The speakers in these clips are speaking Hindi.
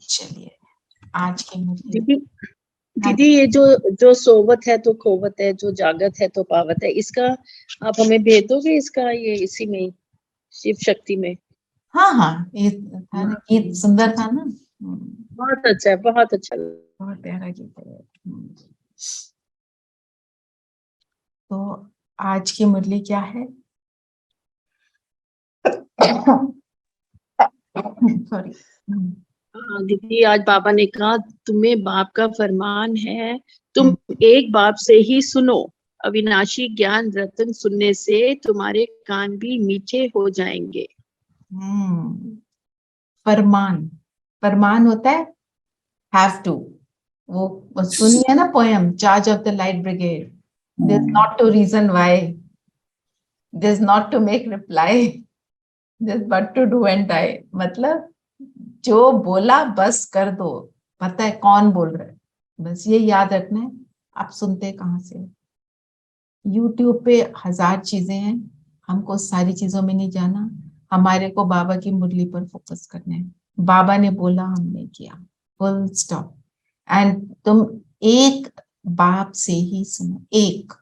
चलिए आज के मुद्दे। दीदी दीदी ये जो जो सोवत है तो खोवत है, जो जागत है तो पावत है, इसका आप हमें भेज दोगे? इसका ये इसी में शिव शक्ति में। हाँ हाँ, ये था ना गीत, सुंदर था ना। बहुत अच्छा है, बहुत अच्छा लगा। बहुत प्यारा गीत है। तो आज की मुरली क्या है? सॉरी। हाँ दीदी, आज बाबा ने कहा तुम्हें बाप का फरमान है, तुम एक बाप से ही सुनो, अविनाशी ज्ञान रतन सुनने से तुम्हारे कान भी मीठे हो जाएंगे। फरमान, फरमान होता है हैव टू। वो सुनी है ना poem, charge of the light brigade, this not to reason why, this not to make reply, this but to do and die. मतलब जो बोला बस कर दो, पता है कौन बोल रहा है, बस ये याद रखना है। आप सुनते कहाँ से? यूट्यूब पे 1000 चीजें हैं, हमको सारी चीजों में नहीं जाना, हमारे को बाबा की मुरली पर फोकस करना है। बाबा ने बोला, हमने किया, फुल स्टॉप। एंड तुम एक बाप से ही सुनो, एक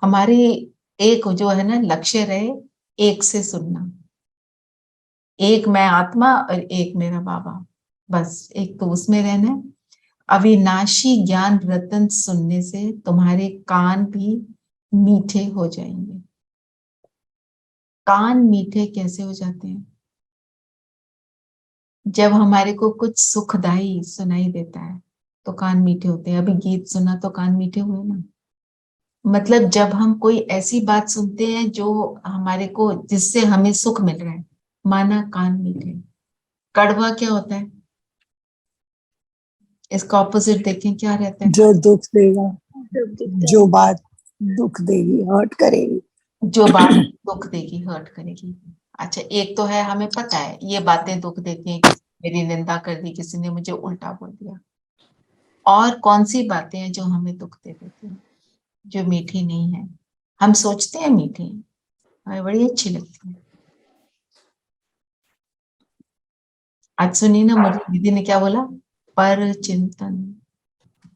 हमारे एक जो है ना लक्ष्य रहे, एक से सुनना, एक मैं आत्मा और एक मेरा बाबा, बस एक तो उसमें रहना है। अविनाशी ज्ञान रतन सुनने से तुम्हारे कान भी मीठे हो जाएंगे। कान मीठे कैसे हो जाते हैं? जब हमारे को कुछ सुखदाई सुनाई देता है तो कान मीठे होते हैं। अभी गीत सुना तो कान मीठे हुए ना। मतलब जब हम कोई ऐसी बात सुनते हैं जो हमारे को, जिससे हमें सुख मिल रहा है, माना कान मीठे। कड़वा क्या होता है? इसका ऑपोजिट देखें क्या रहता है? जो दुख देगा, जो बात दुख देगी, हर्ट करेगी, जो बात दुख देगी, हर्ट करेगी। अच्छा, एक तो है हमें पता है ये बातें दुख देती हैं, मेरी निंदा कर दी, किसी ने मुझे उल्टा बोल दिया। और कौन सी बातें हैं जो हमें दुख दे देती हैं, जो मीठी नहीं है? हम सोचते हैं मीठी हैं, हमें बड़ी अच्छी लगती है। आज सुनी ना मुझे दीदी ने क्या बोला, पर चिंतन।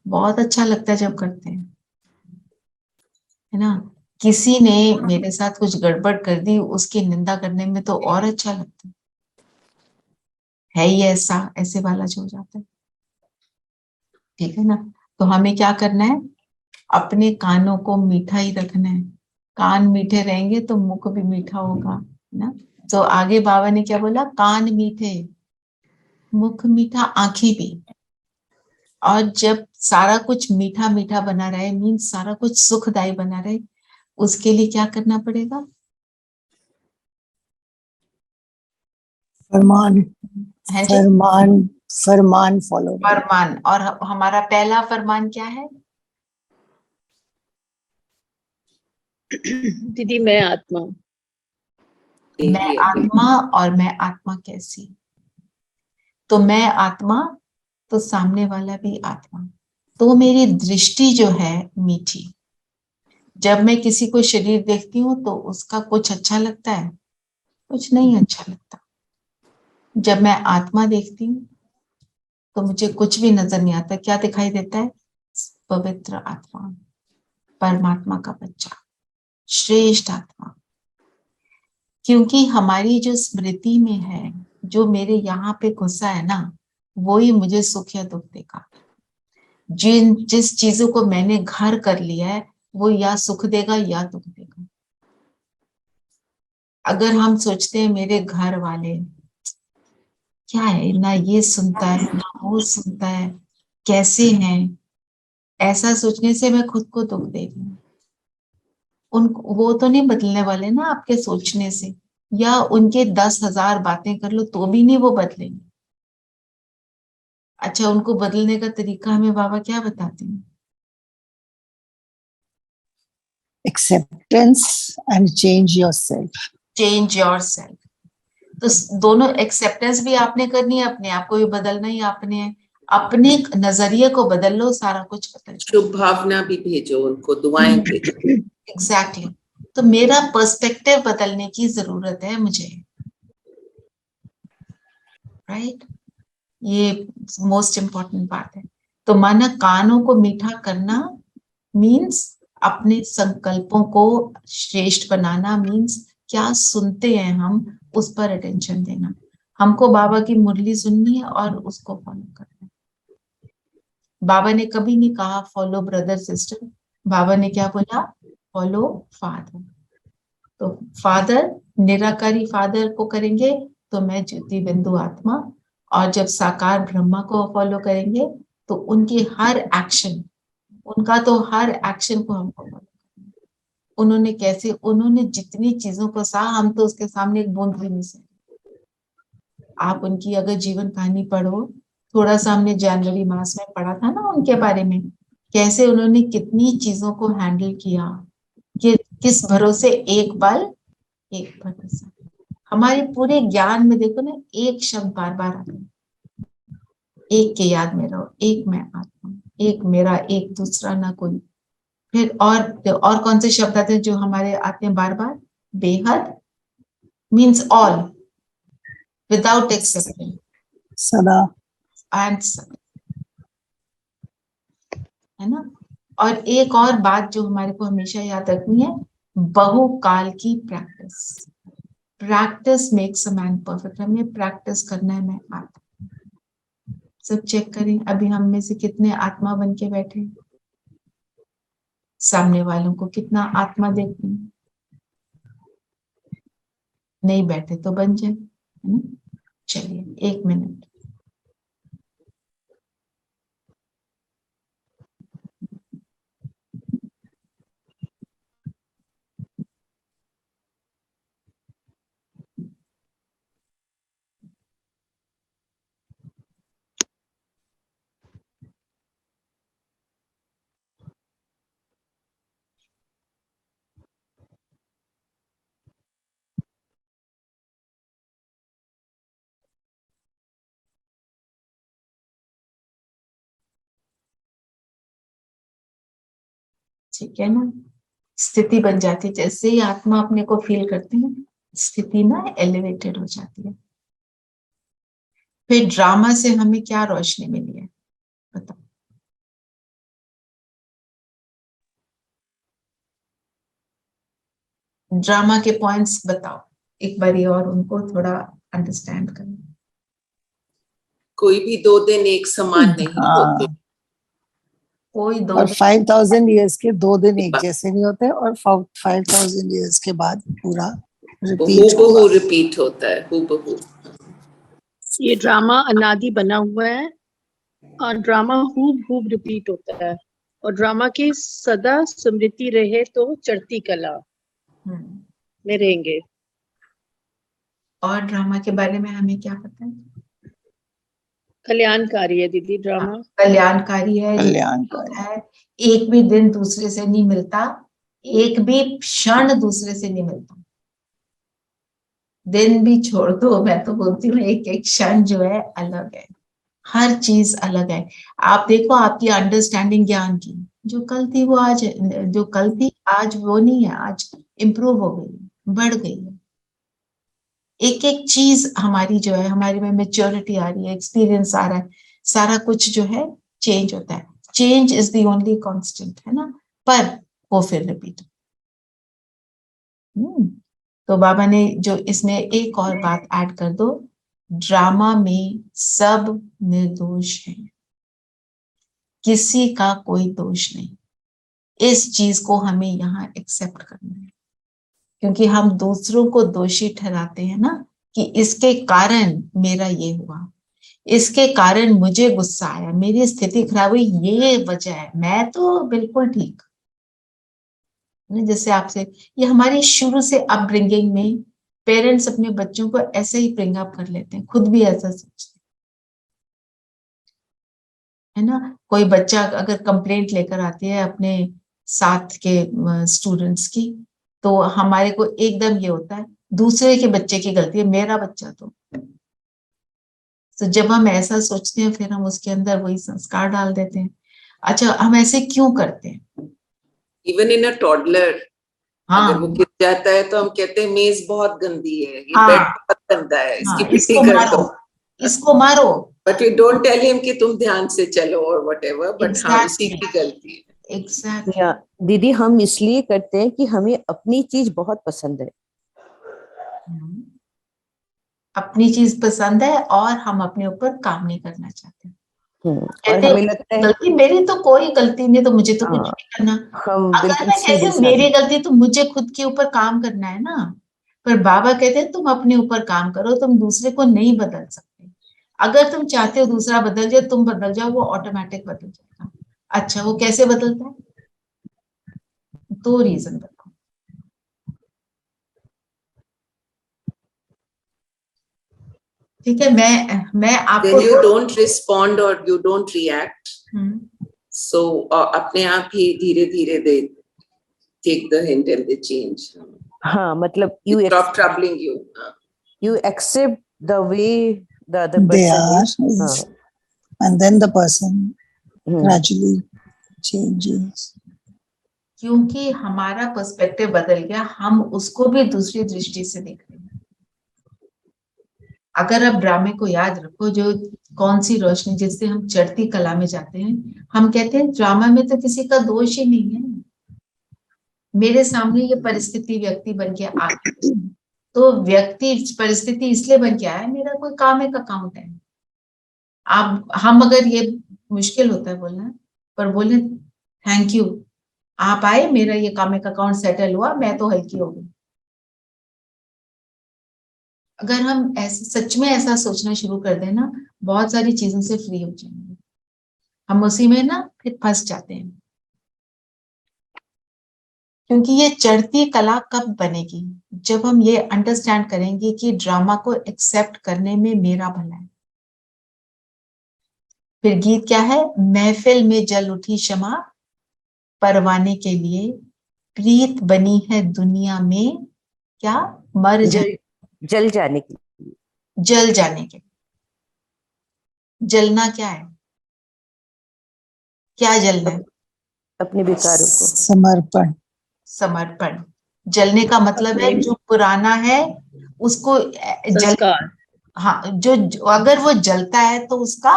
बहुत अच्छा लगता है जब करते हैं, है ना। किसी ने मेरे साथ कुछ गड़बड़ कर दी, उसकी निंदा करने में तो और अच्छा लगता है ही ऐसा, ऐसे वाला जो हो जाता है। ठीक है ना। तो हमें क्या करना है, अपने कानों को मीठा ही रखना है। कान मीठे रहेंगे तो मुख भी मीठा होगा ना। तो आगे बाबा ने क्या बोला, कान मीठे, मुख मीठा, आंखें भी। और जब सारा कुछ मीठा मीठा बना रहे, मीन्स सारा कुछ सुखदायी बना रहे, उसके लिए क्या करना पड़ेगा? फरमान, है जी, फरमान, फरमान फॉलो। फरमान। और हमारा पहला फरमान क्या है? दीदी मैं आत्मा हूँ। मैं आत्मा, और मैं आत्मा कैसी? तो मैं आत्मा, तो सामने वाला भी आत्मा, तो मेरी दृष्टि जो है मीठी। जब मैं किसी को शरीर देखती हूँ तो उसका कुछ अच्छा लगता है, कुछ नहीं अच्छा लगता। जब मैं आत्मा देखती हूँ तो मुझे कुछ भी नजर नहीं आता। क्या दिखाई देता है? पवित्र आत्मा, परमात्मा का बच्चा, श्रेष्ठ आत्मा। क्योंकि हमारी जो स्मृति में है, जो मेरे यहाँ पे घुसा है ना, वो ही मुझे सुख या दुख देगा। जिस चीजों को मैंने घर कर लिया है, वो या सुख देगा या दुख देगा। अगर हम सोचते हैं मेरे घर वाले क्या है, ना ये सुनता है ना वो सुनता है, कैसे हैं, ऐसा सोचने से मैं खुद को दुख दे रही हूँ। उन वो तो नहीं बदलने वाले ना आपके सोचने से, या उनके 10,000 बातें कर लो तो भी नहीं वो बदलेंगे। अच्छा, उनको बदलने का तरीका हमें बाबा क्या बताते हैं? Acceptance and change yourself. Change yourself. तो दोनों एक्सेप्टेंस भी आपने करनी है, अपने आप को भी बदलना ही आपने है। अपने नजरिए को बदल लो, सारा कुछ बदल। शुभ भावना भी भेजो उनको, दुआएं भेजो। एग्जैक्टली। तो मेरा पर्सपेक्टिव बदलने की जरूरत है मुझे। राइट? ये मोस्ट इम्पोर्टेंट बात है। तो माना कानों को मीठा करना मीन्स अपने संकल्पों को श्रेष्ठ बनाना, मीन्स क्या सुनते हैं हम उस पर अटेंशन देना। हमको बाबा की मुरली सुननी है और उसको फॉलो करना है। बाबा ने कभी नहीं कहा फॉलो ब्रदर सिस्टर, बाबा ने क्या बोला? Follow father. तो फादर, निराकारी फादर को करेंगे तो मैं ज्योति बिंदु आत्मा, और जब साकार ब्रह्मा को फॉलो करेंगे तो उनकी हर एक्शन, उनका तो हर एक्शन को हमको फॉलो करना है। उन्होंने कैसे, उन्होंने जितनी चीजों को सहा, हम तो उसके सामने एक बूंद भी नहीं सही। आप उनकी अगर जीवन कहानी पढ़ो, थोड़ा सा हमने जनवरी मास में पढ़ा था ना उनके बारे में, कैसे उन्होंने कितनी चीजों को हैंडल किया, कि किस भरोसे एक बल एक भरोसा। हमारे पूरे ज्ञान में देखो ना, एक शब्द बार बार आता है, एक के याद में रहो, एक मैं आत्मा, एक मेरा, एक दूसरा ना कोई। फिर और कौन से शब्द आते हैं जो हमारे आते हैं बार बार? बेहद मीन्स ऑल, विदाउट एक्सेप्शन, सदा, एंड है ना। और एक और बात जो हमारे को हमेशा याद रखनी है, बहुकाल की practice. Practice makes a man perfect. हमें प्रैक्टिस करना है। मैं आत्मा, सब चेक करें अभी हम में से कितने आत्मा बन के बैठे, सामने वालों को कितना आत्मा देखते हैं। नहीं बैठे तो बन जाए, है ना। चलिए 1 मिनट। ठीक है ना, स्थिति बन जाती है। जैसे ही आत्मा अपने को फील करती है, स्थिति ना एलिवेटेड हो जाती है। फिर ड्रामा से हमें क्या रोशनी मिली है बताओ? ड्रामा के पॉइंट्स बताओ एक बारी, और उनको थोड़ा अंडरस्टैंड करें। कोई भी 2 दिन एक समान नहीं होते। हाँ, कोई दो और दिन 5000 ईयर्स के 2 दिन एक जैसे नहीं होते, और 5000 ईयर्स के बाद पूरा रिपीट हूबहू होगा। रिपीट होता है, हूबहू। ये ड्रामा अनादि बना हुआ है और ड्रामा हूब हूब रिपीट होता है। और ड्रामा की सदा स्मृति रहे तो चढ़ती कला में रहेंगे। और ड्रामा के बारे में हमें क्या पता है? कल्याणकारी है दीदी ड्रामा। कल्याणकारी है, कल्याणकारी। है। एक भी दिन दूसरे से नहीं मिलता, एक भी क्षण दूसरे से नहीं मिलता। दिन भी छोड़ दो, मैं तो बोलती हूँ एक एक क्षण जो है अलग है, हर चीज अलग है। आप देखो आपकी अंडरस्टैंडिंग ज्ञान की, जो कल थी वो आज, जो कल थी आज वो नहीं है, आज इम्प्रूव हो गई है, बढ़ गई है। एक एक चीज हमारी जो है, हमारे में मेच्योरिटी आ रही है, एक्सपीरियंस आ रहा है, सारा कुछ जो है चेंज होता है। Change is the only constant, है ना। पर वो फिर रिपीट। तो बाबा ने जो इसमें एक और बात ऐड कर दो, ड्रामा में सब निर्दोष है, किसी का कोई दोष नहीं। इस चीज को हमें यहाँ एक्सेप्ट करना है, क्योंकि हम दूसरों को दोषी ठहराते हैं ना, कि इसके कारण मेरा ये हुआ, इसके कारण मुझे गुस्सा आया, मेरी स्थिति खराब हुई, ये वजह है, मैं तो बिल्कुल ठीक। जैसे आपसे, ये हमारी शुरू से अपब्रिंगिंग में पेरेंट्स अपने बच्चों को ऐसे ही ब्रिंग अप कर लेते हैं, खुद भी ऐसा सोचते है ना। कोई बच्चा अगर कंप्लेंट लेकर आती है अपने साथ के स्टूडेंट्स की, तो हमारे को एकदम ये होता है दूसरे के बच्चे की गलती है, मेरा बच्चा तो जब हम ऐसा सोचते हैं फिर हम उसके अंदर वही संस्कार डाल देते हैं। अच्छा, हम ऐसे क्यों करते हैं? इवन इन अ टॉडलर, अगर वो हाँ गिर जाता है तो हम कहते हैं मेज बहुत गंदी है, ये हाँ बेड बहुत गंदा है, इसकी हाँ, पिट्टी इसको कर मारो, दो। इसको मारो। But you don't tell him कि तुम ध्यान से चलो और व्हाटएवर, बट हाँ उसी Exactly. की गलती है। एग्जैक्टली। या दीदी हम इसलिए करते हैं कि हमें अपनी चीज बहुत पसंद है। अपनी चीज पसंद है और हम अपने ऊपर काम नहीं करना चाहते। और कहते हमें लगता है गलती मेरी तो कोई गलती नहीं, तो मुझे तो कुछ हाँ, नहीं करना। हम अगर बिल्कुल मैं कहती सीधे हूँ मेरी साधे। गलती, तो मुझे खुद के ऊपर काम करना है ना। पर बाबा कहते हैं तुम अपने ऊपर काम करो, तुम दूसरे को नहीं बदल सकते। अगर तुम चाहते हो दूसरा बदल जाए, तुम बदल जाओ, वो ऑटोमेटिक बदल जाएगा। अच्छा, वो कैसे बदलता है? 2 रीजन बताओ। ठीक है, मैं आपको Then you don't respond or you don't react. Hmm, So अपने आप ही धीरे धीरे they take the hint and they change. हाँ मतलब They stop troubling you. you accept the way the other they person are, is. and then the person hmm, gradually changes. क्योंकि हमारा पर्सपेक्टिव बदल गया, हम उसको भी दूसरी दृष्टि से देख रहे हैं। अगर आप ड्रामे को याद रखो, जो कौन सी रोशनी जिससे हम चढ़ती कला में जाते हैं, हम कहते हैं ड्रामा में तो किसी का दोष ही नहीं है। मेरे सामने ये परिस्थिति व्यक्ति बन के आ गई, तो व्यक्ति परिस्थिति इसलिए बन के आया, मेरा कोई काम है, अकाउंट है। आप हम अगर ये मुश्किल होता है बोलना, पर बोले थैंक यू आप आए, मेरा ये काम का अकाउंट सेटल हुआ, मैं तो हल्की हो गई। अगर हम ऐसे सच में ऐसा सोचना शुरू कर दें ना, बहुत सारी चीजों से फ्री हो जाएंगे। हम उसी में ना फिर फंस जाते हैं। क्योंकि ये चढ़ती कला कब बनेगी? जब हम ये अंडरस्टैंड करेंगे कि ड्रामा को एक्सेप्ट करने में मेरा भला है। फिर गीत क्या है? महफिल में जल उठी शमा, परवाने के लिए प्रीत बनी है दुनिया में, क्या मर जल जाने की। जल जाने के। जलना क्या है? क्या जलना है? अपने विकारों को समर्पण। समर्पण। जलने का मतलब है जो पुराना है उसको जल, संस्कार। हाँ, जो अगर वो जलता है तो उसका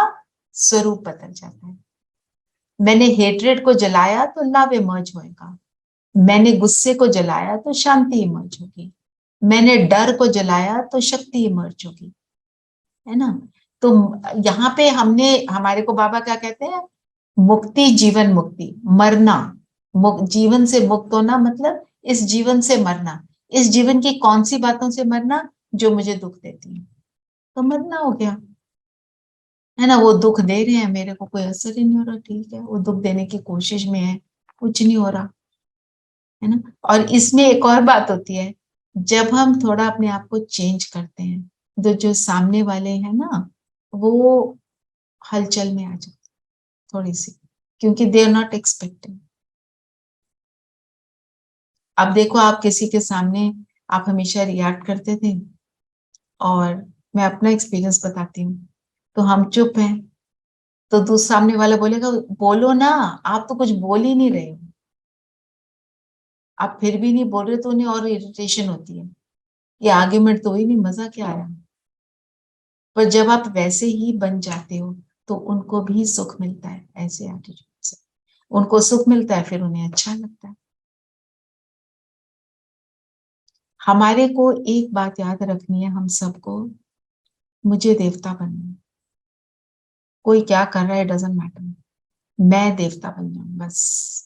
स्वरूप बदल जाता है। मैंने हेट्रेड को जलाया तो लव इमर्ज होएगा। मैंने गुस्से को जलाया तो शांति इमर्ज होगी। मैंने डर को जलाया तो शक्ति इमर्ज होगी, है ना। तो यहाँ पे हमने, हमारे को बाबा क्या कहते हैं? मुक्ति, जीवन मुक्ति, मरना, जीवन से मुक्त होना, मतलब इस जीवन से मरना। इस जीवन की कौन सी बातों से मरना? जो मुझे दुख देती है, तो मरना हो गया, है ना। वो दुख दे रहे हैं, मेरे को कोई असर ही नहीं हो रहा, ठीक है, वो दुख देने की कोशिश में है, कुछ नहीं हो रहा, है ना। और इसमें एक और बात होती है, जब हम थोड़ा अपने आप को चेंज करते हैं, तो जो सामने वाले हैं ना, वो हलचल में आ जाते थोड़ी सी, क्योंकि दे आर नॉट एक्सपेक्टिंग। अब देखो, आप किसी के सामने आप हमेशा रिएक्ट करते थे, और मैं अपना एक्सपीरियंस बताती हूँ, तो हम चुप हैं, तो दूसरा सामने वाला बोलेगा बोलो ना, आप तो कुछ बोल ही नहीं रहे हो। आप फिर भी नहीं बोल रहे तो उन्हें और इरिटेशन होती है, ये आर्ग्यूमेंट तो ही नहीं, मजा क्या आया। पर जब आप वैसे ही बन जाते हो, तो उनको भी सुख मिलता है ऐसे एटीट्यूड से। उनको सुख मिलता है, फिर उन्हें अच्छा लगता है। हमारे को एक बात याद रखनी है, हम सबको, मुझे देवता बनना है। कोई क्या कर रहा है डजंट मैटर, मैं देवता बन जाऊं बस।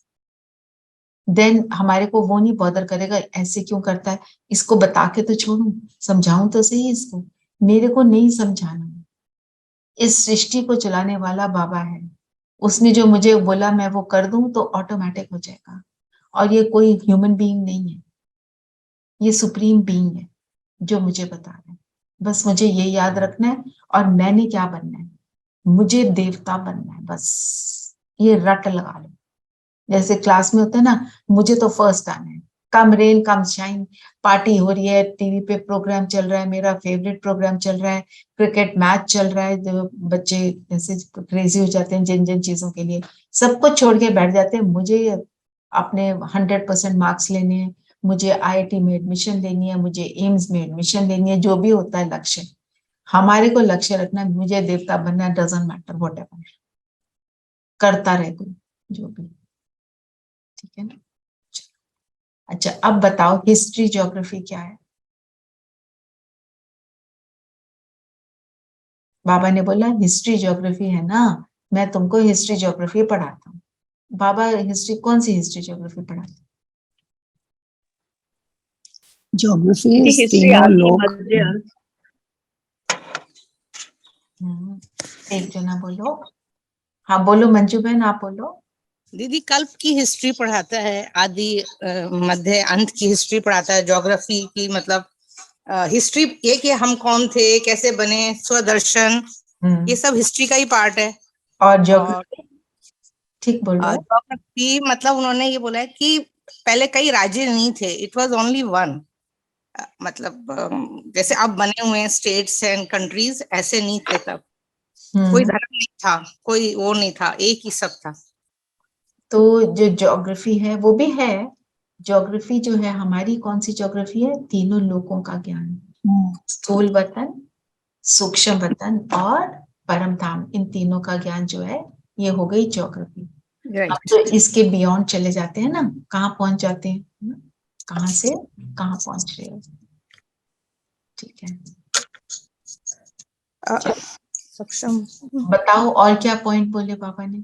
देन हमारे को वो नहीं बॉदर करेगा ऐसे क्यों करता है, इसको बता के तो छोड़ू, समझाऊं तो सही इसको। मेरे को नहीं समझाना, इस सृष्टि को चलाने वाला बाबा है, उसने जो मुझे बोला मैं वो कर दूं तो ऑटोमेटिक हो जाएगा। और ये कोई ह्यूमन बीइंग नहीं है, ये सुप्रीम बीइंग है जो मुझे बता रहा है। बस मुझे ये याद रखना है, और मैंने क्या बनना है? मुझे देवता बनना है बस। ये रट लगा लो, जैसे क्लास में होता है ना, मुझे तो फर्स्ट आना है, कम रेन कम शाइन, पार्टी हो रही है, टीवी पे प्रोग्राम चल रहा है, मेरा फेवरेट प्रोग्राम चल रहा है, क्रिकेट मैच चल रहा है, जो बच्चे ऐसे क्रेजी हो जाते हैं जिन जिन चीजों के लिए, सब कुछ छोड़ के बैठ जाते हैं। मुझे अपने 100% मार्क्स लेने हैं, मुझे IIT में एडमिशन लेनी है, मुझे एम्स में एडमिशन लेनी है, जो भी होता है लक्ष्य। हमारे को लक्ष्य रखना है, मुझे देवता बनना है, डजंट मैटर वॉट एवर, करता रहे कोई जो भी, ठीक है ना। अच्छा अब बताओ हिस्ट्री ज्योग्राफी क्या है। बाबा ने बोला हिस्ट्री ज्योग्राफी है ना, मैं तुमको हिस्ट्री ज्योग्राफी पढ़ाता हूँ। बाबा हिस्ट्री, कौन सी हिस्ट्री ज्योग्राफी पढ़ाते? ज्योग्राफी हिस्ट्री तीनों आदि लोग मध्य एक जना बोलो, हाँ बोलो मंजू बहन, आप बोलो। दीदी कल्प की हिस्ट्री पढ़ाता है, आदि मध्य अंत की हिस्ट्री पढ़ाता है। ज्योग्राफी की मतलब हिस्ट्री ये कि हम कौन थे, कैसे बने, स्वदर्शन, ये सब हिस्ट्री का ही पार्ट है। और ज्योग्राफी, और ठीक बोल रहे हो। ज्योग्राफी मतलब उन्होंने ये बोला है कि पहले कई राज्य नहीं थे, इट वाज ओनली वन। मतलब जैसे अब बने हुए हैं स्टेट्स एंड कंट्रीज, ऐसे नहीं थे तब। कोई धर्म नहीं था, कोई वो नहीं था, एक ही सब था। तो जो ज्योग्राफी है वो भी है, ज्योग्राफी जो है हमारी कौन सी ज्योग्राफी है, तीनों लोकों का ज्ञान, स्थूल वतन, सूक्ष्म वतन और परम धाम, इन तीनों का ज्ञान जो है ये हो गई ज्योग्राफी। अब तो इसके बियॉन्ड चले जाते हैं ना, कहाँ पहुंच जाते हैं, कहाँ से कहाँ पहुंच रहे हो, ठीक है। सक्षम बताओ और क्या पॉइंट बोले पापा ने।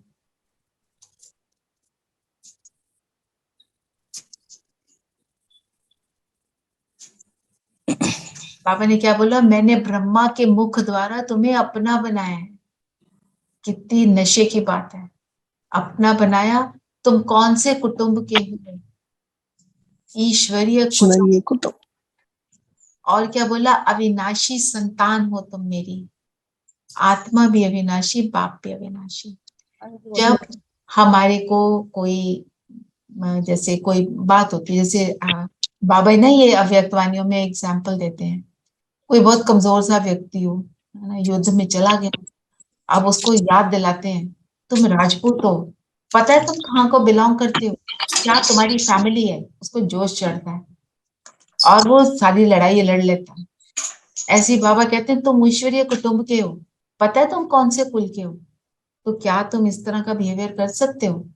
पापा ने क्या बोला, मैंने ब्रह्मा के मुख द्वारा तुम्हें अपना बनाया है। कितनी नशे की बात है, अपना बनाया। तुम कौन से कुटुंब के हो, ईश्वरीय कुटुंब। ईश्वरीय कुटुंब। और क्या बोला, अविनाशी संतान हो तुम मेरी, आत्मा भी अविनाशी, बाप भी अविनाशी। जब हमारे को कोई जैसे कोई बात होती है, जैसे बाबा ना ये अव्यक्तवाणियों में एग्जाम्पल देते हैं, कोई बहुत कमजोर सा व्यक्ति हो, है ना, युद्ध में चला गया, अब उसको याद दिलाते हैं तुम राजपूत हो, पता है तुम कहाँ को बिलोंग करते हो, क्या तुम्हारी फैमिली है, उसको जोश चढ़ता है और वो सारी लड़ाई लड़ लेता है। ऐसे ही बाबा कहते हैं तुम ईश्वरीय कुटुंब के हो, पता है तुम कौन से कुल के हो, तो क्या तुम इस तरह का बिहेवियर कर सकते हो।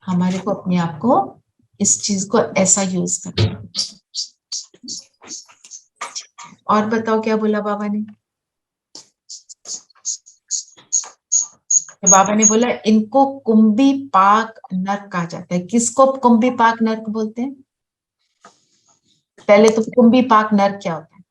हमारे को अपने आप को इस चीज को ऐसा यूज करना है। और बताओ क्या बोला बाबा ने। बाबा ने बोला इनको कुंभी पाक नर्क कहा जाता है। किसको कुंभी पाक नर्क बोलते हैं, पहले तो कुंभी पाक नर्क क्या होता है।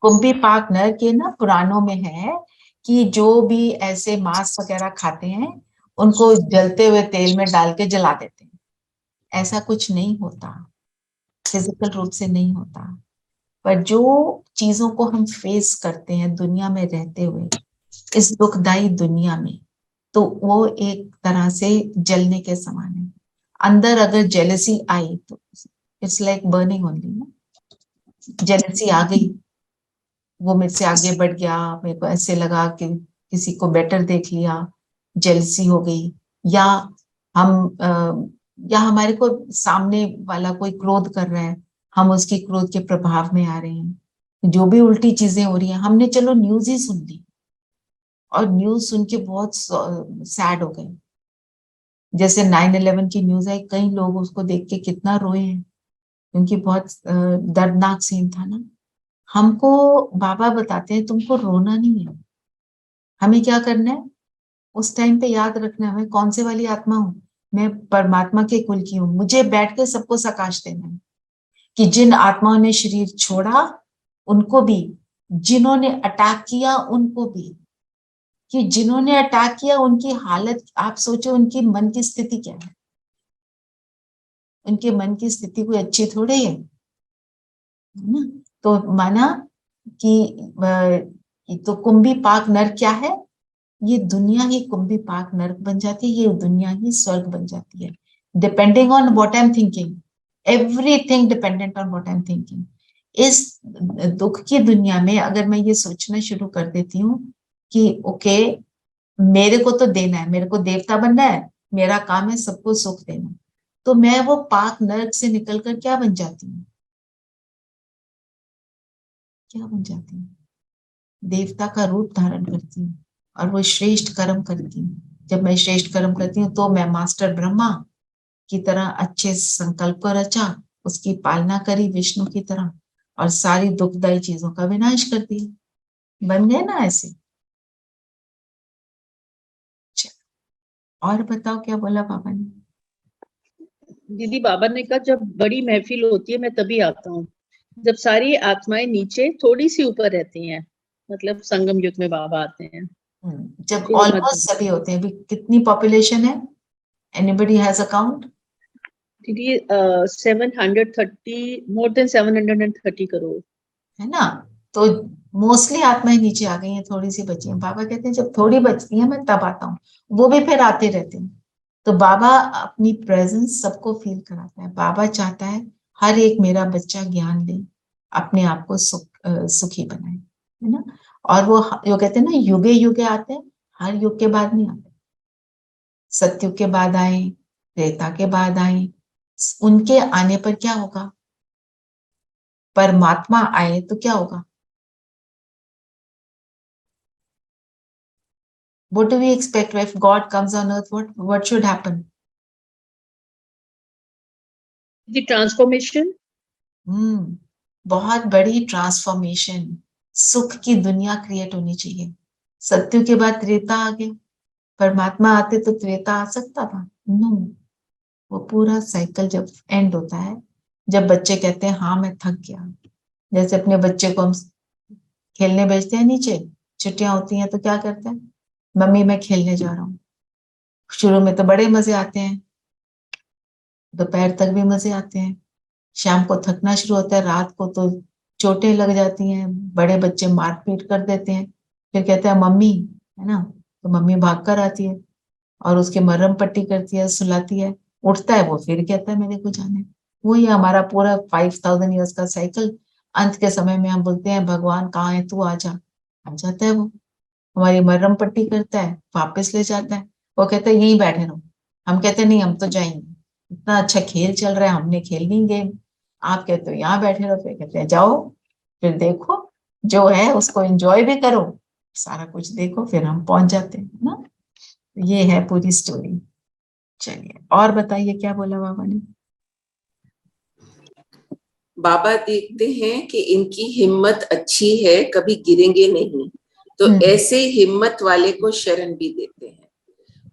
कुंभी पाक नर्क ये ना पुराणों में है कि जो भी ऐसे मांस वगैरह खाते हैं उनको जलते हुए तेल में डाल के जला देते हैं। ऐसा कुछ नहीं होता, फिजिकल रूप से नहीं होता, पर जो चीजों को हम फेस करते हैं दुनिया में रहते हुए, इस दुखदाई दुनिया में, तो वो एक तरह से जलने के समान है। अंदर अगर जेलसी आई तो इट्स लाइक बर्निंग ओनली ना। जेलसी आ गई, वो मेरे से आगे बढ़ गया, मेरे को ऐसे लगा कि किसी को बेटर देख लिया, जेलसी हो गई, या या हमारे को सामने वाला कोई क्रोध कर रहा है, हम उसकी क्रोध के प्रभाव में आ रहे हैं, जो भी उल्टी चीजें हो रही हैं, हमने चलो न्यूज ही सुन ली और न्यूज सुन के बहुत सैड हो गए। जैसे 9/11 की न्यूज आई, कई लोग उसको देख के कितना रोए हैं, क्योंकि बहुत दर्दनाक सीन था ना। हमको बाबा बताते हैं तुमको रोना नहीं है, हमें क्या करना है, उस टाइम पे याद रखना है मैं कौन से वाली आत्मा हूँ, मैं परमात्मा के कुल की हूँ। मुझे बैठ के सबको सकाश देना है कि जिन आत्माओं ने शरीर छोड़ा उनको भी, जिन्होंने अटैक किया उनको भी, कि जिन्होंने अटैक किया उनकी हालत आप सोचो, उनकी मन की स्थिति क्या है। उनके मन की स्थिति कोई अच्छी थोड़ी है ना। तो माना कि तो कुंभी पाक नर्क क्या है, ये दुनिया ही कुंभी पाक नर्क बन जाती है, ये दुनिया ही स्वर्ग बन जाती है, depending on what I am thinking, everything dependent on what I am thinking. इस दुख की दुनिया में अगर मैं ये सोचना शुरू कर देती हूँ कि ओके मेरे को तो देना है, मेरे को देवता बनना है, मेरा काम है सबको सुख देना, तो मैं वो पाक नर्क से निकलकर क्या बन जाती हूँ? क्या बन जाती हूँ? देवता का रूप धारण करती हूँ और वो श्रेष्ठ कर्म करती हूँ। जब मैं श्रेष्ठ कर्म करती हूँ तो मैं मास्टर ब्रह्मा की तरह अच्छे संकल्प को रचा, उसकी पालना करी विष्णु की तरह और सारी दुखदायी चीजों का विनाश कर दिया। बन गए ना ऐसे। और बताओ क्या बोला बाबा ने? दीदी बाबा ने कहा जब बड़ी महफिल होती है मैं तभी आता हूँ, जब सारी आत्माएं नीचे थोड़ी सी ऊपर रहती हैं, मतलब संगम युग में बाबा आते हैं। जब फिर मत ऑलमोस्ट सभी होते हैं। अभी कितनी पॉपुलेशन है? Anybody has account? दीदी 730, मोर देन 730 करोड़। है ना? तो मोस्टली आत्माएं नीचे आ गई हैं, थोड़ी सी बची हैं। बाबा कहते हैं जब थोड़ी बचती हैं मैं तब आता हूँ। वो भी फिर आते रहते हैं। तो बाबा अपनी प्रेजेंस सबको फील कराता है। बाबा चाहता है हर एक मेरा बच्चा ज्ञान ले, अपने आप को सुखी बनाए, है ना? और वो कहते हैं ना, युगे युगे आते हैं, हर युग के बाद नहीं आते। सतयुग के बाद आए, त्रेता के बाद आए। उनके आने पर क्या होगा? परमात्मा आए तो क्या होगा? What do we expect if God comes on earth? What should happen? The transformation. बहुत बड़ी ट्रांसफॉर्मेशन, सुख की दुनिया क्रिएट होनी चाहिए। सत्य के बाद त्रेता आ गया। परमात्मा आते तो त्रेता आ सकता था? नो। वो पूरा साइकिल जब एंड होता है, जब बच्चे कहते हैं हाँ मैं थक गया। जैसे अपने बच्चे को हम खेलने भेजते हैं नीचे, छुट्टियां होती हैं तो क्या करते हैं? मम्मी मैं खेलने जा रहा हूँ। शुरू में तो बड़े मजे आते हैं, दोपहर तक भी मजे आते हैं, शाम को थकना शुरू होता है, रात को तो चोटें लग जाती हैं, बड़े बच्चे मारपीट कर देते हैं। फिर कहते हैं मम्मी, है ना? तो मम्मी भाग कर आती है और उसके मरहम पट्टी करती है, सुलाती है। उठता है वो फिर कहता है मेरे को जाना है। वही हमारा पूरा 5000 ईयर्स का साइकिल। अंत के समय में हम बोलते हैं भगवान कहाँ है, तू आजा। आ जाता है वो, हमारी मरहम पट्टी करता है, वापस ले जाता है। वो कहता है यहीं बैठे रहो। हम कहते हैं नहीं हम तो जाएंगे, इतना अच्छा खेल चल रहा है, हमने खेलनी गेम। आप कहते हो यहाँ बैठे रहो, फिर कहते हैं जाओ, फिर देखो जो है उसको एंजॉय भी करो, सारा कुछ देखो, फिर हम पहुंच जाते हैं ना। ये है पूरी स्टोरी। चलिए और बताइए क्या बोला बाबा ने? बाबा देखते हैं कि इनकी हिम्मत अच्छी है, कभी गिरेंगे नहीं, तो ऐसे हिम्मत वाले को शरण भी देते हैं।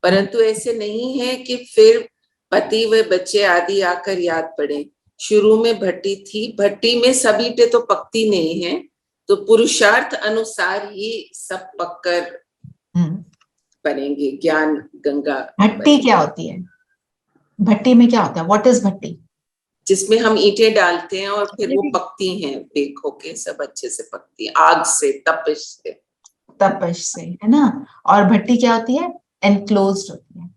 परंतु ऐसे नहीं है कि फिर पति व बच्चे आदि आकर याद पड़े। शुरू में भट्टी थी, भट्टी में सभी पे तो पकती नहीं है, तो पुरुषार्थ अनुसार ही सब पककर बनेंगे, ज्ञान गंगा। भट्टी क्या होती है? भट्टी में क्या होता है? व्हाट इज भट्टी? जिसमें हम ईंटें डालते हैं और फिर वो पकती हैं, बेक होके सब अच्छे से पकती है, आग से, तपिश से। तपश से, है ना? और भट्टी क्या होती है? एनक्लोज्ड होती है।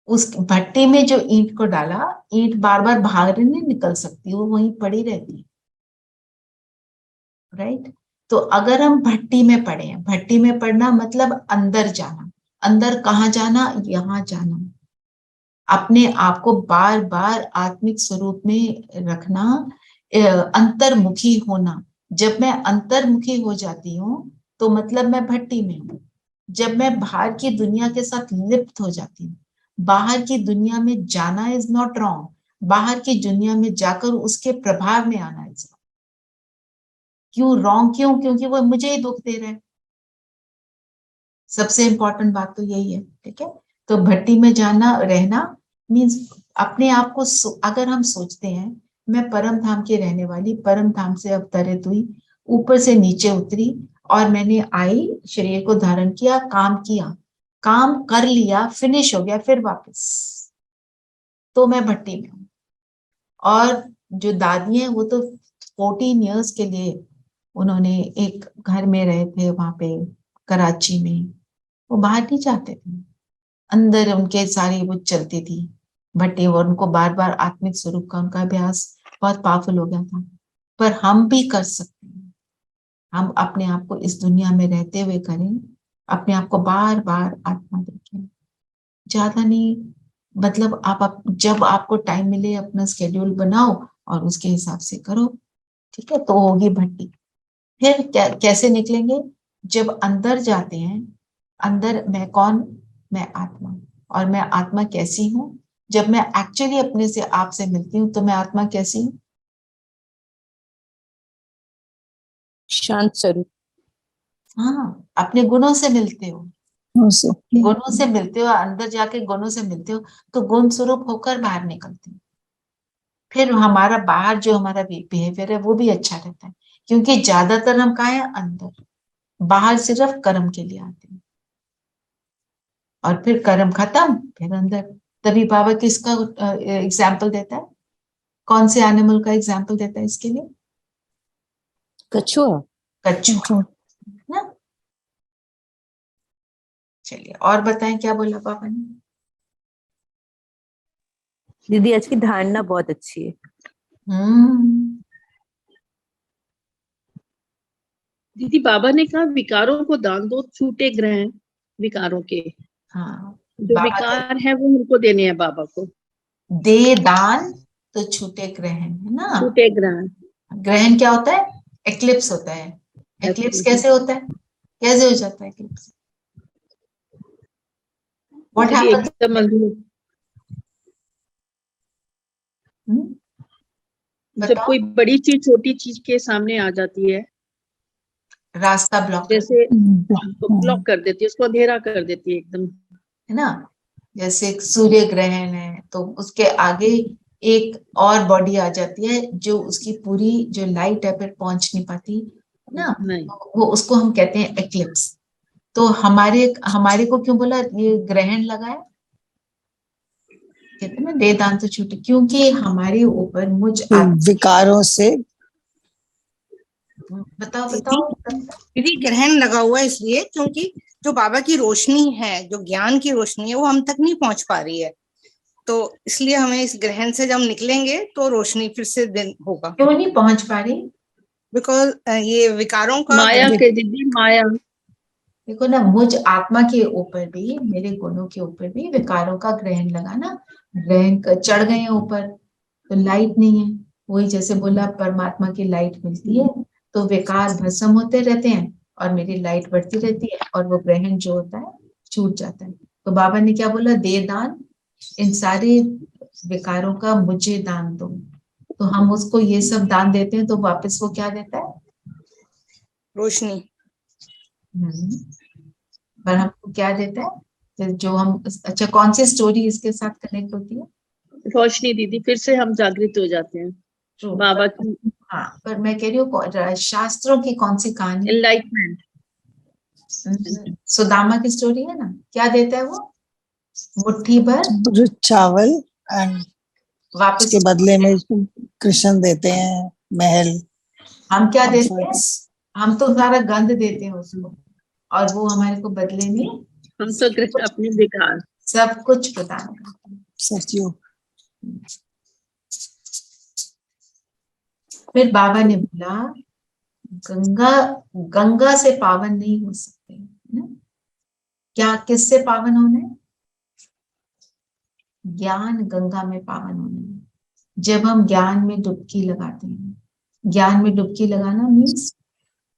उस भट्टी में जो ईंट को डाला, ईंट बार बार बाहर नहीं निकल सकती, वो वहीं पड़ी रहती है, राइट? तो अगर हम भट्टी में पड़े हैं, भट्टी में पड़ना मतलब अंदर जाना। अंदर कहाँ जाना? यहाँ जाना। अपने आप को बार बार आत्मिक स्वरूप में रखना, अंतर्मुखी होना। जब मैं अंतर्मुखी हो जाती हूँ तो मतलब मैं भट्टी में हूँ। जब मैं बाहर की दुनिया के साथ लिप्त हो जाती हूँ, बाहर की दुनिया में जाना इज नॉट रॉन्ग, बाहर की दुनिया में जाकर उसके प्रभाव में आना इज रॉन्ग। क्यों रॉन्ग? क्यों? क्योंकि वो मुझे ही दुख दे रहा है। सबसे इंपॉर्टेंट बात तो यही है, ठीक है? तो भट्टी में जाना, रहना मीन्स अपने आप को अगर हम सोचते हैं मैं परम धाम की रहने वाली, परम धाम से अवतरित हुई, ऊपर से नीचे उतरी और मैंने आई, शरीर को धारण किया, काम किया, काम कर लिया, फिनिश हो गया, फिर वापस, तो मैं भट्टी में हूँ। और जो दादी है वो तो 14 इयर्स के लिए उन्होंने एक घर में रहे थे वहां पे कराची में। वो बाहर नहीं जाते थे, अंदर उनके सारी वो चलती थी भट्टी, और उनको बार बार आत्मिक स्वरूप का उनका अभ्यास बहुत पावरफुल हो गया था। पर हम भी कर सकते हैं, हम अपने आप को इस दुनिया में रहते हुए करें, अपने आप को बार बार आत्मा देखें, ज्यादा नहीं, मतलब जब आपको टाइम मिले अपना स्केड्यूल बनाओ और उसके हिसाब से करो, ठीक है, तो होगी भट्टी। फिर कैसे निकलेंगे? जब अंदर जाते हैं, अंदर मैं कौन? मैं आत्मा। और मैं आत्मा कैसी हूँ? जब मैं एक्चुअली अपने से आप से मिलती हूँ तो मैं आत्मा कैसी हूँ? शांत स्वरूप। हाँ, अपने गुणों से मिलते हो, उसे गुणों से मिलते हो, अंदर जाके गुणों से मिलते हो, तो गुण स्वरूप होकर बाहर निकलते हो। फिर हमारा बाहर जो हमारा बिहेवियर है वो भी अच्छा रहता है, क्योंकि ज्यादातर हम कहाँ हैं? अंदर। बाहर सिर्फ कर्म के लिए आते हैं, और फिर कर्म खत्म, फिर अंदर। तभी बाबा किसका एग्जाम्पल देता है? कौन से एनिमल का एग्जाम्पल देता है इसके लिए? कछुआ। कछुआ ना। चलिए और बताएं क्या बोला पापा ने? दीदी आज की धारणा बहुत अच्छी है। हम्म। दीदी बाबा ने कहा विकारों को दान दो, छूटे ग्रहण विकारों के। हाँ, जो बाबा विकार है वो उनको देने हैं बाबा को। दे दान तो छूटे ग्रहण, है ना। छूटे ग्रहण। ग्रहण क्या होता है? एक्लिप्स होता है। एक्लिप्स कैसे होता है? कैसे हो जाता है एक्लिप्स? व्हाट दीदी हैपेंस? एकदम अंधेरा, जब बताओ। कोई बड़ी चीज छोटी चीज के सामने आ जाती है, रास्ता ब्लॉक कर, जैसे ब्लॉक कर देती है, उसको अंधेरा कर देती है एकदम। है ना। जैसे सूर्य ग्रहण है तो उसके आगे एक और बॉडी आ जाती है जो उसकी पूरी जो लाइट है फिर पहुंच नहीं पाती, है ना। नहीं, वो उसको हम कहते हैं एक्लिप्स। तो हमारे हमारे को क्यों बोला ये ग्रहण लगा है? कहते हैं ना दे दान तो छूटे, क्योंकि हमारे ऊपर मुझ विकारों से बताओ दीदी बताओ। दीदी ग्रहण लगा हुआ है इसलिए क्योंकि जो बाबा की रोशनी है, जो ज्ञान की रोशनी है, वो हम तक नहीं पहुंच पा रही है। तो इसलिए हमें इस ग्रहण से जब निकलेंगे तो रोशनी फिर से दिन होगा। क्यों नहीं पहुंच पा रही? बिकॉज ये विकारों का माया के दीदी, माया। देखो ना, मुझ आत्मा के ऊपर भी, मेरे गुणों के ऊपर भी विकारों का ग्रहण लगा ना। चढ़ गए हैं ऊपर तो लाइट नहीं है। वही जैसे बोला परमात्मा की लाइट मिलती है तो विकार भस्म होते रहते हैं और मेरी लाइट बढ़ती रहती है और वो ग्रहण जो होता है छूट जाता है। तो बाबा ने क्या बोला? दे दान, इन सारे विकारों का मुझे दान दो। तो हम उसको ये सब दान देते हैं तो वापस वो क्या देता है? रोशनी। हम्म। पर हमको क्या देता है? तो जो हम, अच्छा कौन सी स्टोरी इसके साथ कनेक्ट होती है? रोशनी दीदी, फिर से हम जागृत हो जाते हैं ट्रू। बाबा की हाँ, पर मैं कह रही हूँ शास्त्रों की कौन सी कहानी? एनलाइटमेंट। सुदामा की स्टोरी है ना। क्या देता है वो? मुट्ठी भर चावल एंड वापस। उसके बदले में कृष्ण देते हैं महल। हम क्या देते हैं? comforts। हम तो सारा गंध देते हैं उसको, और वो हमारे को बदले में हम तो अपने विकार। सब कुछ प्रदान करते हैं। सचिव। फिर बाबा ने बोला गंगा, गंगा से पावन नहीं हो सकते, है ना? क्या किससे पावन होना है? ज्ञान गंगा में पावन होना है। जब हम ज्ञान में डुबकी लगाते हैं, ज्ञान में डुबकी लगाना मीन्स,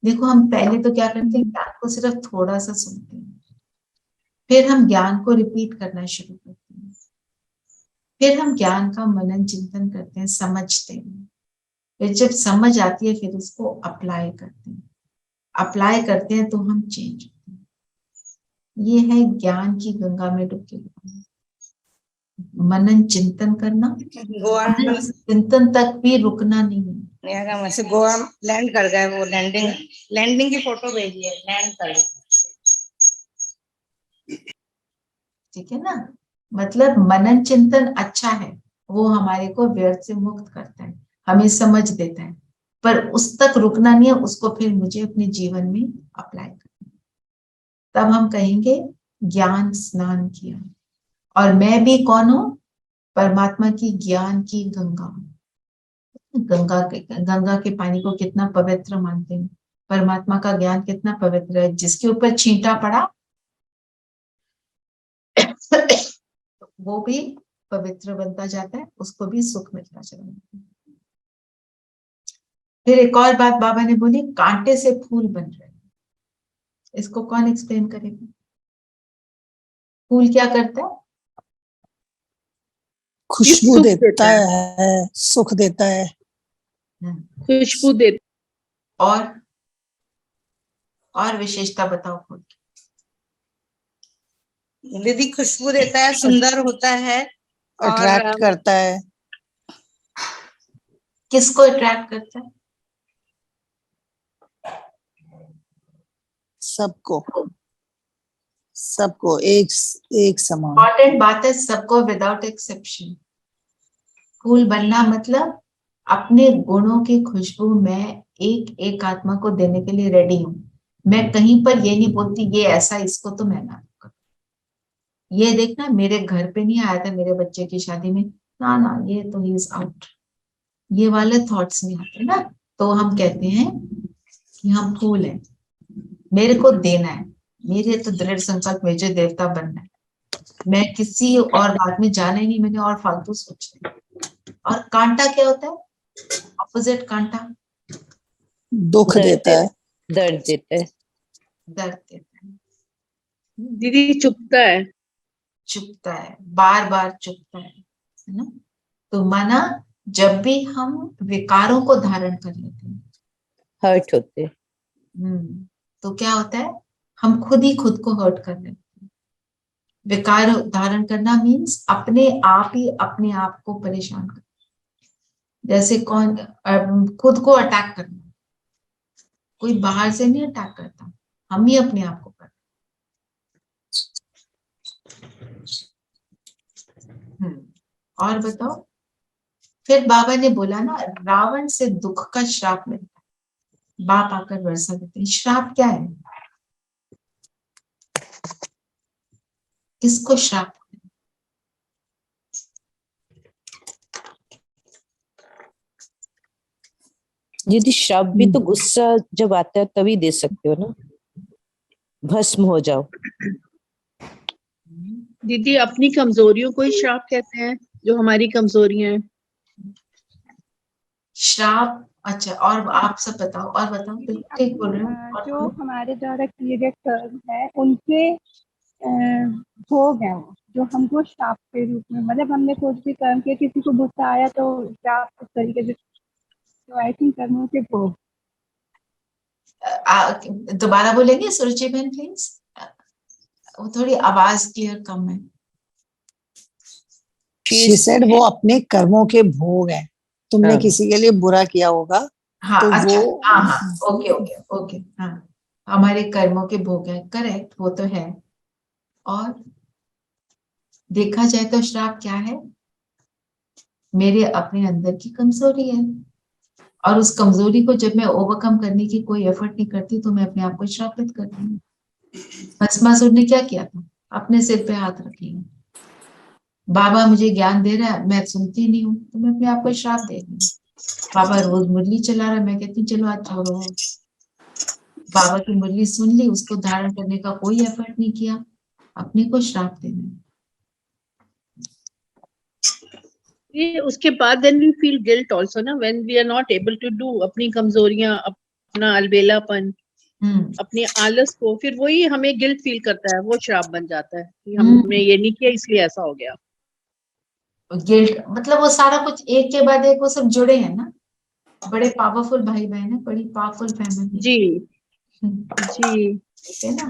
देखो हम पहले तो क्या करते हैं, ज्ञान को सिर्फ थोड़ा सा सुनते हैं, फिर हम ज्ञान को रिपीट करना शुरू करते हैं, फिर हम ज्ञान का मनन चिंतन करते हैं, समझते हैं, फिर जब समझ आती है फिर उसको अप्लाई करते हैं, अप्लाई करते हैं तो हम चेंज होते हैं। ये है ज्ञान की गंगा में डुबकी लगाना, मनन चिंतन करना। गोवा मनन चिंतन तक भी रुकना नहीं है। वैसे गोवा लैंड कर गए, वो लैंडिंग लैंडिंग की फोटो भेजी है, लैंड कर गए। ठीक है ना। मतलब मनन चिंतन अच्छा है, वो हमारे को व्यर्थ से मुक्त करता है, हमें समझ देता है, पर उस तक रुकना नहीं है, उसको फिर मुझे अपने जीवन में अप्लाई करना है। तब हम कहेंगे ज्ञान स्नान किया। और मैं भी कौन हूं? परमात्मा की ज्ञान की गंगा। गंगा के पानी को कितना पवित्र मानते हैं, परमात्मा का ज्ञान कितना पवित्र है। जिसके ऊपर छींटा पड़ा वो भी पवित्र बनता जाता है, उसको भी सुख मिलता चला जाता है। फिर एक और बात बाबा ने बोली, कांटे से फूल बन रहे हैं। इसको कौन एक्सप्लेन करेगा? फूल क्या करता है? खुशबू सुख देता देता है। है, सुख देता है। खुशबू दे और विशेषता बताओ फूल की। दीदी खुशबू देता है, सुंदर होता है और अट्रैक्ट करता है किसको अट्रैक्ट करता है? सबको, सबको एक एक समान। इंपॉर्टेंट बात है, सबको विदाउट एक्सेप्शन। फूल बनना मतलब अपने गुणों की खुशबू मैं एक एक आत्मा को देने के लिए रेडी हूं। मैं कहीं पर ये नहीं बोलती ये ऐसा, इसको तो मैं ना दूंगा। ये देखना, मेरे घर पे नहीं आया था मेरे बच्चे की शादी में, ना ना ये तो ही इज आउट, ये वाले थॉट्स नहीं आते ना। तो हम कहते हैं कि हम फूल हैं, मेरे को देना है, मेरे तो दृढ़ संकल्प मुझे देवता बनना है, मैं किसी और बात में जाना ही नहीं, मैंने और फालतू सोचना है। और कांटा क्या होता है? ऑपोजिट कांटा दुख देता है, दर्द देता है। दर्द देता है, दीदी चुपता है। चुभता है, बार बार चुभता है ना। तो माना जब भी हम विकारों को धारण कर लेते हैं, हर्ट होते। तो क्या होता है, हम खुद ही खुद को हर्ट कर लेते हैं। विकार धारण करना मीन्स अपने आप ही अपने आप को परेशान करना। जैसे खुद को अटैक करना, कोई बाहर से नहीं अटैक करता, हम ही अपने आप को करते। और बताओ, फिर बाबा ने बोला ना, रावण से दुख का श्राप मिलता है, बाप आकर वर्षा देते हैं। श्राप क्या है? किसको श्राप? यदि श्राप भी तो गुस्सा जब आता है तभी दे सकते हो ना, भस्म हो जाओ। दीदी अपनी कमजोरियों को ही श्राप कहते हैं, जो हमारी कमजोरियां हैं। श्राप, अच्छा। और आप सब बताओ, और बताओ, बिल्कुल ठीक बोल रहे हो। और जो बोलो। हमारे द्वारा किए गए कर्म है उनके भोग हैं वो, जो हमको श्राप के रूप में, मतलब हमने कुछ भी कर्म किया, किसी को गुस्सा आया तो श्राप उस तरीके से, तो आई थिंक कर्मों के भोग। दोबारा बोलेंगे सुरुचि बहन प्लीज? वो थोड़ी आवाज क्लियर कम है। She said वो अपने कर्मों के भोग हैं। तुमने हाँ। किसी के लिए बुरा किया होगा हाँ, तो अच्छा, वो हाँ हाँ, ओके ओके ओके, हाँ, हमारे कर्मों के भोग है, करेक्ट, वो तो है। और देखा जाए तो श्राप क्या है? मेरे अपने अंदर की कमजोरी है, और उस कमजोरी को जब मैं ओवरकम करने की कोई एफर्ट नहीं करती तो मैं अपने आप को श्रापित करती हूँ। भस्मासुर ने क्या किया था? अपने सिर पे हाथ रख लिया। बाबा मुझे ज्ञान दे रहा है, मैं सुनती नहीं हूँ, तो मैं अपने आप को श्राप दे रही हूँ। बाबा रोज मुरली चला रहा है, मैं कहती हूँ चलो आज छोड़ो। बाबा की मुरली सुन ली, उसको धारण करने का कोई एफर्ट नहीं किया, अपने को श्राप देना। ये उसके बाद then we feel guilt also ना, when we are not able to do, अपनी कमजोरियां, अपना अलबेलापन, अपने आलस को, फिर वही हमें गिल्ट फील करता है, वो श्राप बन जाता है कि हमने ये नहीं किया इसलिए ऐसा हो गया। गिल्ट मतलब वो सारा कुछ एक के बाद एक वो सब जुड़े हैं ना। बड़े पावरफुल भाई बहन है, बड़ी पावरफुल फैमिली जी जी। है ना।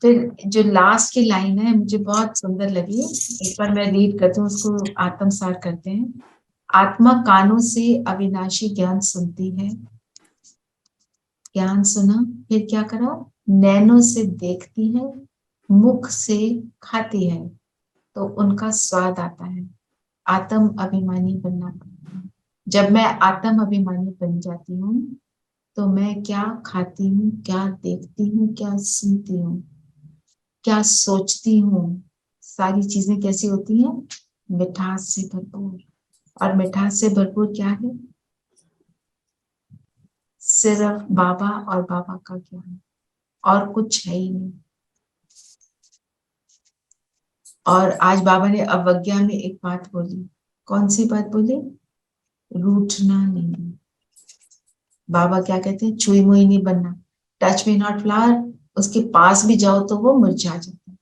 फिर जो लास्ट की लाइन है मुझे बहुत सुंदर लगी, एक बार मैं रीड करती हूँ, उसको आत्मसार करते हैं। आत्मा कानों से अविनाशी ज्ञान सुनती है, ज्ञान सुना, फिर क्या करा, नैनों से देखती है, मुख से खाती है, तो उनका स्वाद आता है। आत्म अभिमानी बनना पड़ता है। जब मैं आत्म अभिमानी बन जाती हूँ तो मैं क्या खाती हूँ, क्या देखती हूँ, क्या सुनती हूँ, क्या सोचती हूँ, सारी चीजें कैसी होती हैं? मिठास से भरपूर। और मिठास से भरपूर क्या है? सिर्फ बाबा और बाबा का ज्ञान, और कुछ है ही नहीं। और आज बाबा ने अवज्ञा में एक बात बोली, कौन सी बात बोली? रूठना नहीं। बाबा क्या कहते हैं? छुई मुई नहीं बनना, टच मी नॉट फ्लावर। उसके पास भी जाओ तो वो मुरझा जाता है।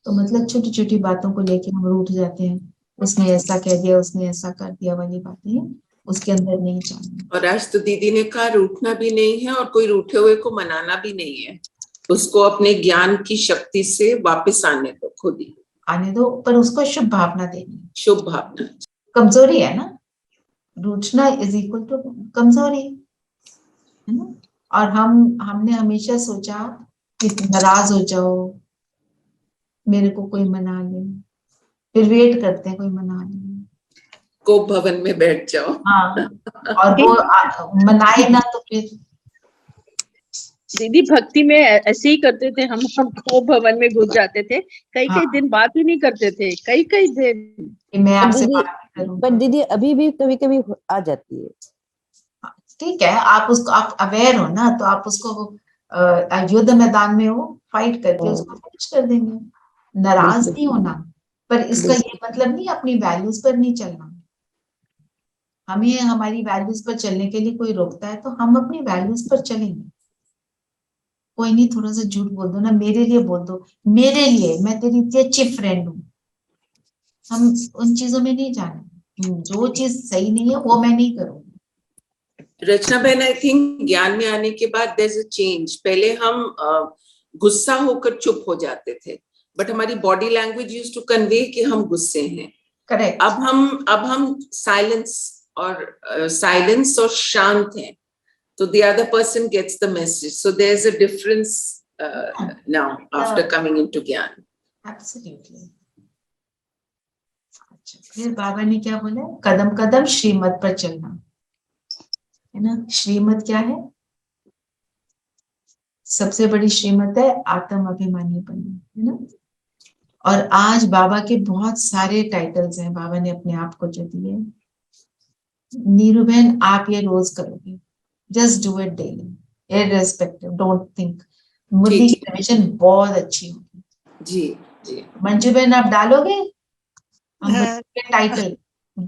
तो मतलब छोटी छोटी बातों को लेके हम रूठ जाते हैं, उसने ऐसा कह दिया, उसने ऐसा कर दिया वाली बातें उसके अंदर नहीं जाना। और आज तो दीदी ने कहा रूठना भी नहीं है और कोई रूठे हुए को मनाना भी नहीं है, उसको अपने ज्ञान की शक्ति से वापस आने दो, खुद ही आने दो, पर उसको शुभ भावना देनी है। शुभ भावना। कमजोरी है ना, रूठना इज इक्वल टू कमजोरी, है ना। और हमने हमेशा सोचा कि नाराज हो जाओ, मेरे को कोई मना ले, फिर वेट करते हैं कोई मना ले। कोप भवन में बैठ जाओ। हाँ, और वो मनाए ना तो फिर दीदी भक्ति में ऐसे ही करते थे हम को भवन में घुस जाते थे, कई हाँ। दिन बात ही नहीं करते थे, कई दिन। कि मैं पर आपसे दीदी बात नहीं करूंगा। पर दीदी अभी भी कभी कभी आ जाती है। ठीक है, आप उसको, आप अवेयर हो ना, तो आप उसको युद्ध मैदान में हो, फाइट करके उसको फिनिश कर देंगे। नाराज बिल्कुल। नहीं होना, पर इसका ये मतलब नहीं अपनी वैल्यूज पर नहीं चलना। हमें हमारी वैल्यूज पर चलने के लिए कोई रोकता है तो हम अपनी वैल्यूज पर चलेंगे। कोई नहीं, थोड़ा सा झूठ बोल दो ना, मेरे लिए बोल दो, मेरे लिए, मैं तेरी इतनी अच्छी फ्रेंड हूँ। हम उन चीजों में नहीं जाना, जो चीज सही नहीं है वो मैं नहीं करूंगी। रचना बहन, आई थिंक ज्ञान में आने के बाद देयर इज अ चेंज। पहले हम गुस्सा होकर चुप हो जाते थे, बट हमारी body language used to convey कि हम गुस्से हैं। करेक्ट। अब हम साइलेंस और शांत हैं, तो the other person gets the message. So there's a difference now after coming into ज्ञान। एब्सोल्युटली। अच्छा, फिर बाबा ने क्या बोला? कदम कदम श्रीमत पर चलना, है ना। श्रीमत क्या है? सबसे बड़ी श्रीमत है आत्म अभिमानी बनना, है ना। और आज बाबा के बहुत सारे टाइटल्स हैं, बाबा ने अपने आप को जो दिए। नीरू बहन, आप ये रोज करोगे, just do it daily, irrespective, don't think. Murli की रिविजन बहुत अच्छी होगी। जी जी। मंजू बहन, आप डालोगे हम बच्चों के टाइटल?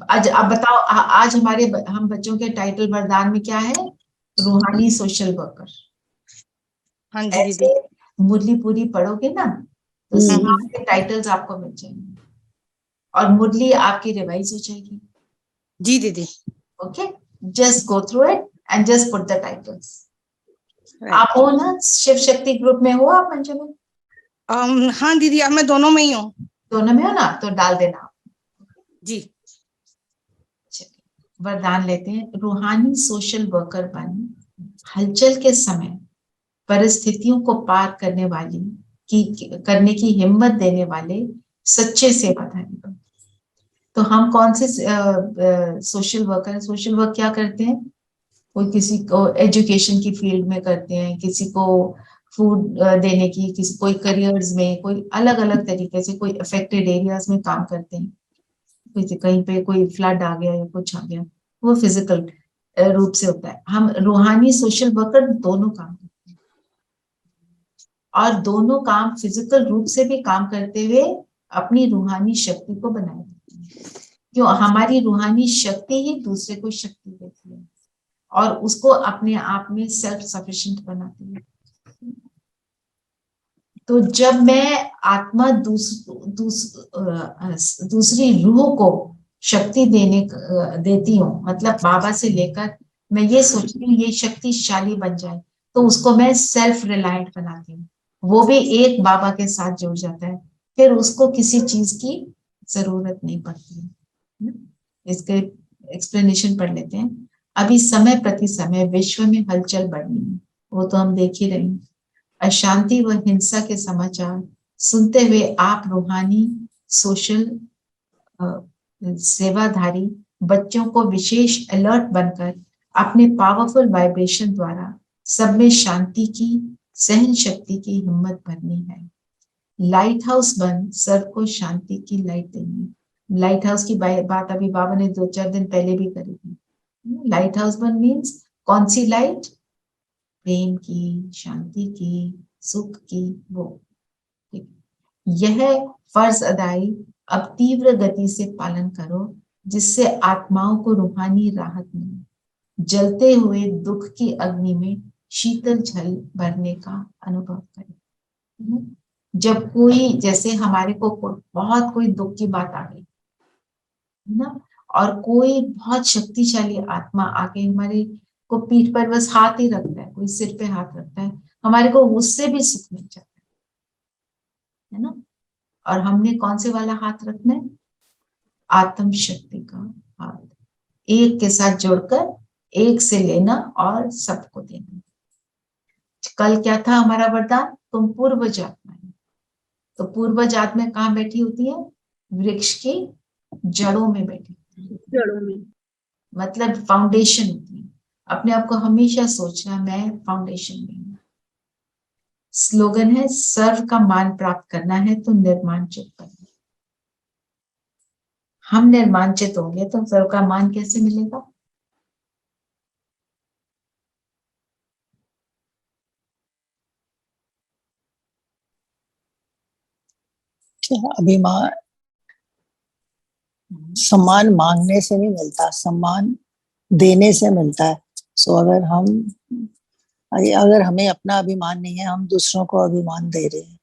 आज आप बताओ, आज हम बच्चों के टाइटल वरदान में क्या है? रूहानी सोशल वर्कर। हाँ जी ऐसे दीदी। मुरली पूरी पढ़ोगे ना तो सारे टाइटल्स आपको मिल जाएंगे और मुरली आपकी रिवाइज हो जाएगी। जी दीदी। Okay, just go through it and just put the titles. आप हो ना शिव शक्ति ग्रुप में? हो आप मंजू में? हाँ दीदी, अब मैं दोनों में ही हूँ। दोनों में हो ना, तो डाल देना जी। वरदान लेते हैं। रूहानी सोशल वर्कर बन हलचल के समय परिस्थितियों को पार करने की हिम्मत देने वाले सच्चे सेवाधारी बन। तो हम कौन से सोशल वर्कर? सोशल वर्क क्या करते हैं? कोई किसी को एजुकेशन की फील्ड में करते हैं, किसी को फूड देने की, किसी कोई करियर्स में, कोई अलग अलग तरीके से, कोई अफेक्टेड एरियाज में काम करते हैं। कहीं पे कोई फ्लड आ गया या कुछ आ गया, वो फिजिकल रूप से होता है। हम रूहानी सोशल वर्कर दोनों काम करते हैं, और दोनों काम फिजिकल रूप से भी काम करते हुए अपनी रूहानी शक्ति को बनाए रखते हैं। क्यों? हमारी रूहानी शक्ति ही दूसरे को शक्ति देती है और उसको अपने आप में सेल्फ सफिशिएंट बनाती है। तो जब मैं आत्मा दूसरी रूह को शक्ति देती हूँ, मतलब बाबा से लेकर मैं ये सोचती हूँ ये शक्तिशाली बन जाए, तो उसको मैं सेल्फ रिलायंट बनाती हूँ। वो भी एक बाबा के साथ जुड़ जाता है, फिर उसको किसी चीज की जरूरत नहीं पड़ती है। इसके एक्सप्लेनेशन पढ़ लेते हैं। अभी समय प्रति समय विश्व में हलचल बढ़नी है, वो तो हम देख ही रहे हैं। अशांति व हिंसा के समाचार सुनते हुए आप रूहानी सोशल सेवाधारी बच्चों को विशेष अलर्ट बनकर अपने पावरफुल वाइब्रेशन द्वारा सब में शांति की, सहन शक्ति की हिम्मत भरनी है। लाइट हाउस बन सबको शांति की लाइट देनी। लाइट हाउस की बात अभी बाबा ने 2-4 दिन पहले भी करी थी। लाइट हाउस बन मीन्स कौन सी लाइट? प्रेम की, शांति की, सुख की, वो। यह फर्ज अदाई अब तीव्र गति से पालन करो, जिससे आत्माओं को रूहानी राहत मिले, जलते हुए दुख की अग्नि में शीतल जल भरने का अनुभव करें। जब कोई, जैसे हमारे को बहुत कोई दुख की बात आ गई है ना, और कोई बहुत शक्तिशाली आत्मा आके हमारे को पीठ पर बस हाथ ही रखता है, कोई सिर पे हाथ रखता है, हमारे को उससे भी सुख मिल जाता है ना। और हमने कौन से वाला हाथ रखना है? आत्म शक्ति का हाथ, एक के साथ जुड़कर एक से लेना और सबको देना। कल क्या था हमारा वरदान? तुम पूर्वज आत्मा है। तो पूर्वज आत्मा कहाँ बैठी होती है? वृक्ष की जड़ों में बैठी, जड़ों में, मतलब फाउंडेशन होती है। अपने आप को हमेशा सोचना, मैं फाउंडेशन में हूँ। स्लोगन है, सर्व का मान प्राप्त करना है तो निर्माणचित करना। हम निर्माणचित होंगे तो सर्व का मान कैसे मिलेगा? अभिमान, सम्मान मांगने से नहीं मिलता, सम्मान देने से मिलता है। सो अगर हमें अपना अभिमान नहीं है, हम दूसरों को अभिमान दे रहे हैं,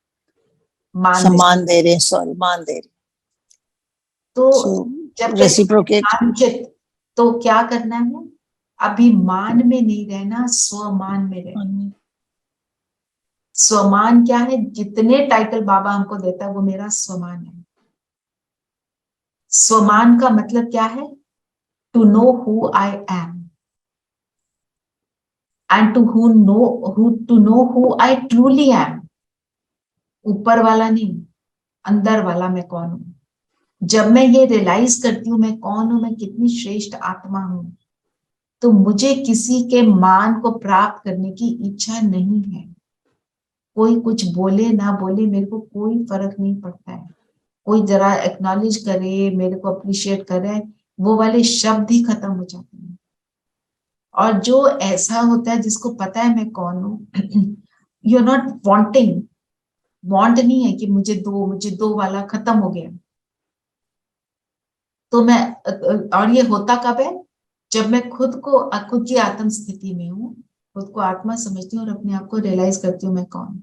सम्मान दे रहे हैं, सॉरी मान दे रहे हैं। तो जब रेसिप्रोकेट, तो क्या करना है? अभिमान में नहीं रहना, स्वमान में रहना। स्वमान क्या है? जितने टाइटल बाबा हमको देता है वो मेरा स्वमान है। स्वमान का मतलब क्या है? To know who I am and to know who I truly am. ऊपर वाला नहीं, अंदर वाला मैं कौन हूं। जब मैं ये रियलाइज करती हूँ मैं कौन हूं, मैं कितनी श्रेष्ठ आत्मा हूं, तो मुझे किसी के मान को प्राप्त करने की इच्छा नहीं है। कोई कुछ बोले ना बोले, मेरे को कोई फर्क नहीं पड़ता है। कोई जरा एक्नॉलेज करे, मेरे को अप्रिशिएट करे, वो वाले शब्द ही खत्म हो जाते हैं। और जो ऐसा होता है जिसको पता है मैं कौन हूँ, you are not wanting, want नहीं है कि मुझे दो वाला खत्म हो गया। तो मैं, और ये होता कब है? जब मैं खुद की आत्म स्थिति में हूँ, खुद को आत्मा समझती हूँ और अपने आप को रियलाइज करती हूँ मैं कौन।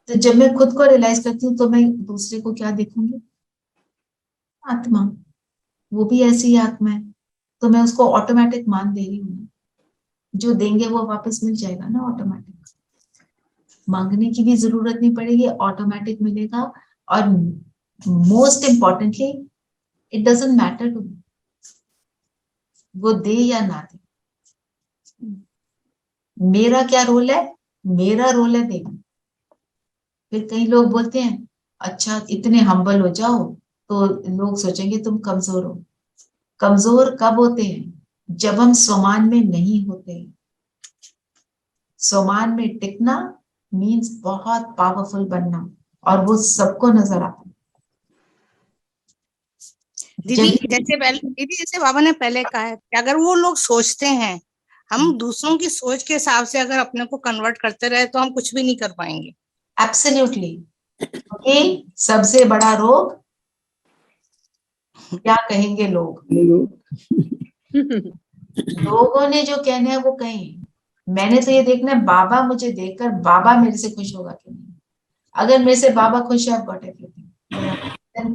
तो जब मैं खुद को रियलाइज करती हूँ तो मैं दूसरे को क्या देखूंगी? आत्मा, वो भी ऐसी ही आत्मा है, तो मैं उसको ऑटोमेटिक मान दे रही हूँ। जो देंगे वो वापस मिल जाएगा ना, ऑटोमेटिक। मांगने की भी जरूरत नहीं पड़ेगी, ऑटोमेटिक मिलेगा। और most importantly, it doesn't matter to me वो दे या ना दे। मेरा क्या रोल है? मेरा रोल है देना। फिर कई लोग बोलते हैं, अच्छा इतने हम्बल हो जाओ तो लोग सोचेंगे तुम कमजोर हो। कमजोर कब होते हैं? जब हम स्वमान में नहीं होते। स्वमान में टिकना मीन्स बहुत पावरफुल बनना, और वो सबको नजर आता है। दीदी जैसे बाबा ने पहले कहा है कि अगर वो लोग सोचते हैं, हम दूसरों की सोच के हिसाब से अगर अपने को कन्वर्ट करते रहे तो हम कुछ भी नहीं कर पाएंगे। एब्सोल्युटली। क्योंकि सबसे बड़ा रोग क्या कहेंगे लोग? लोगों ने जो कहना है वो कहें। मैंने तो ये देखना है, बाबा मुझे देखकर बाबा मेरे से खुश होगा कि नहीं। अगर मेरे से बाबा खुश है, गॉट एवरीथिंग।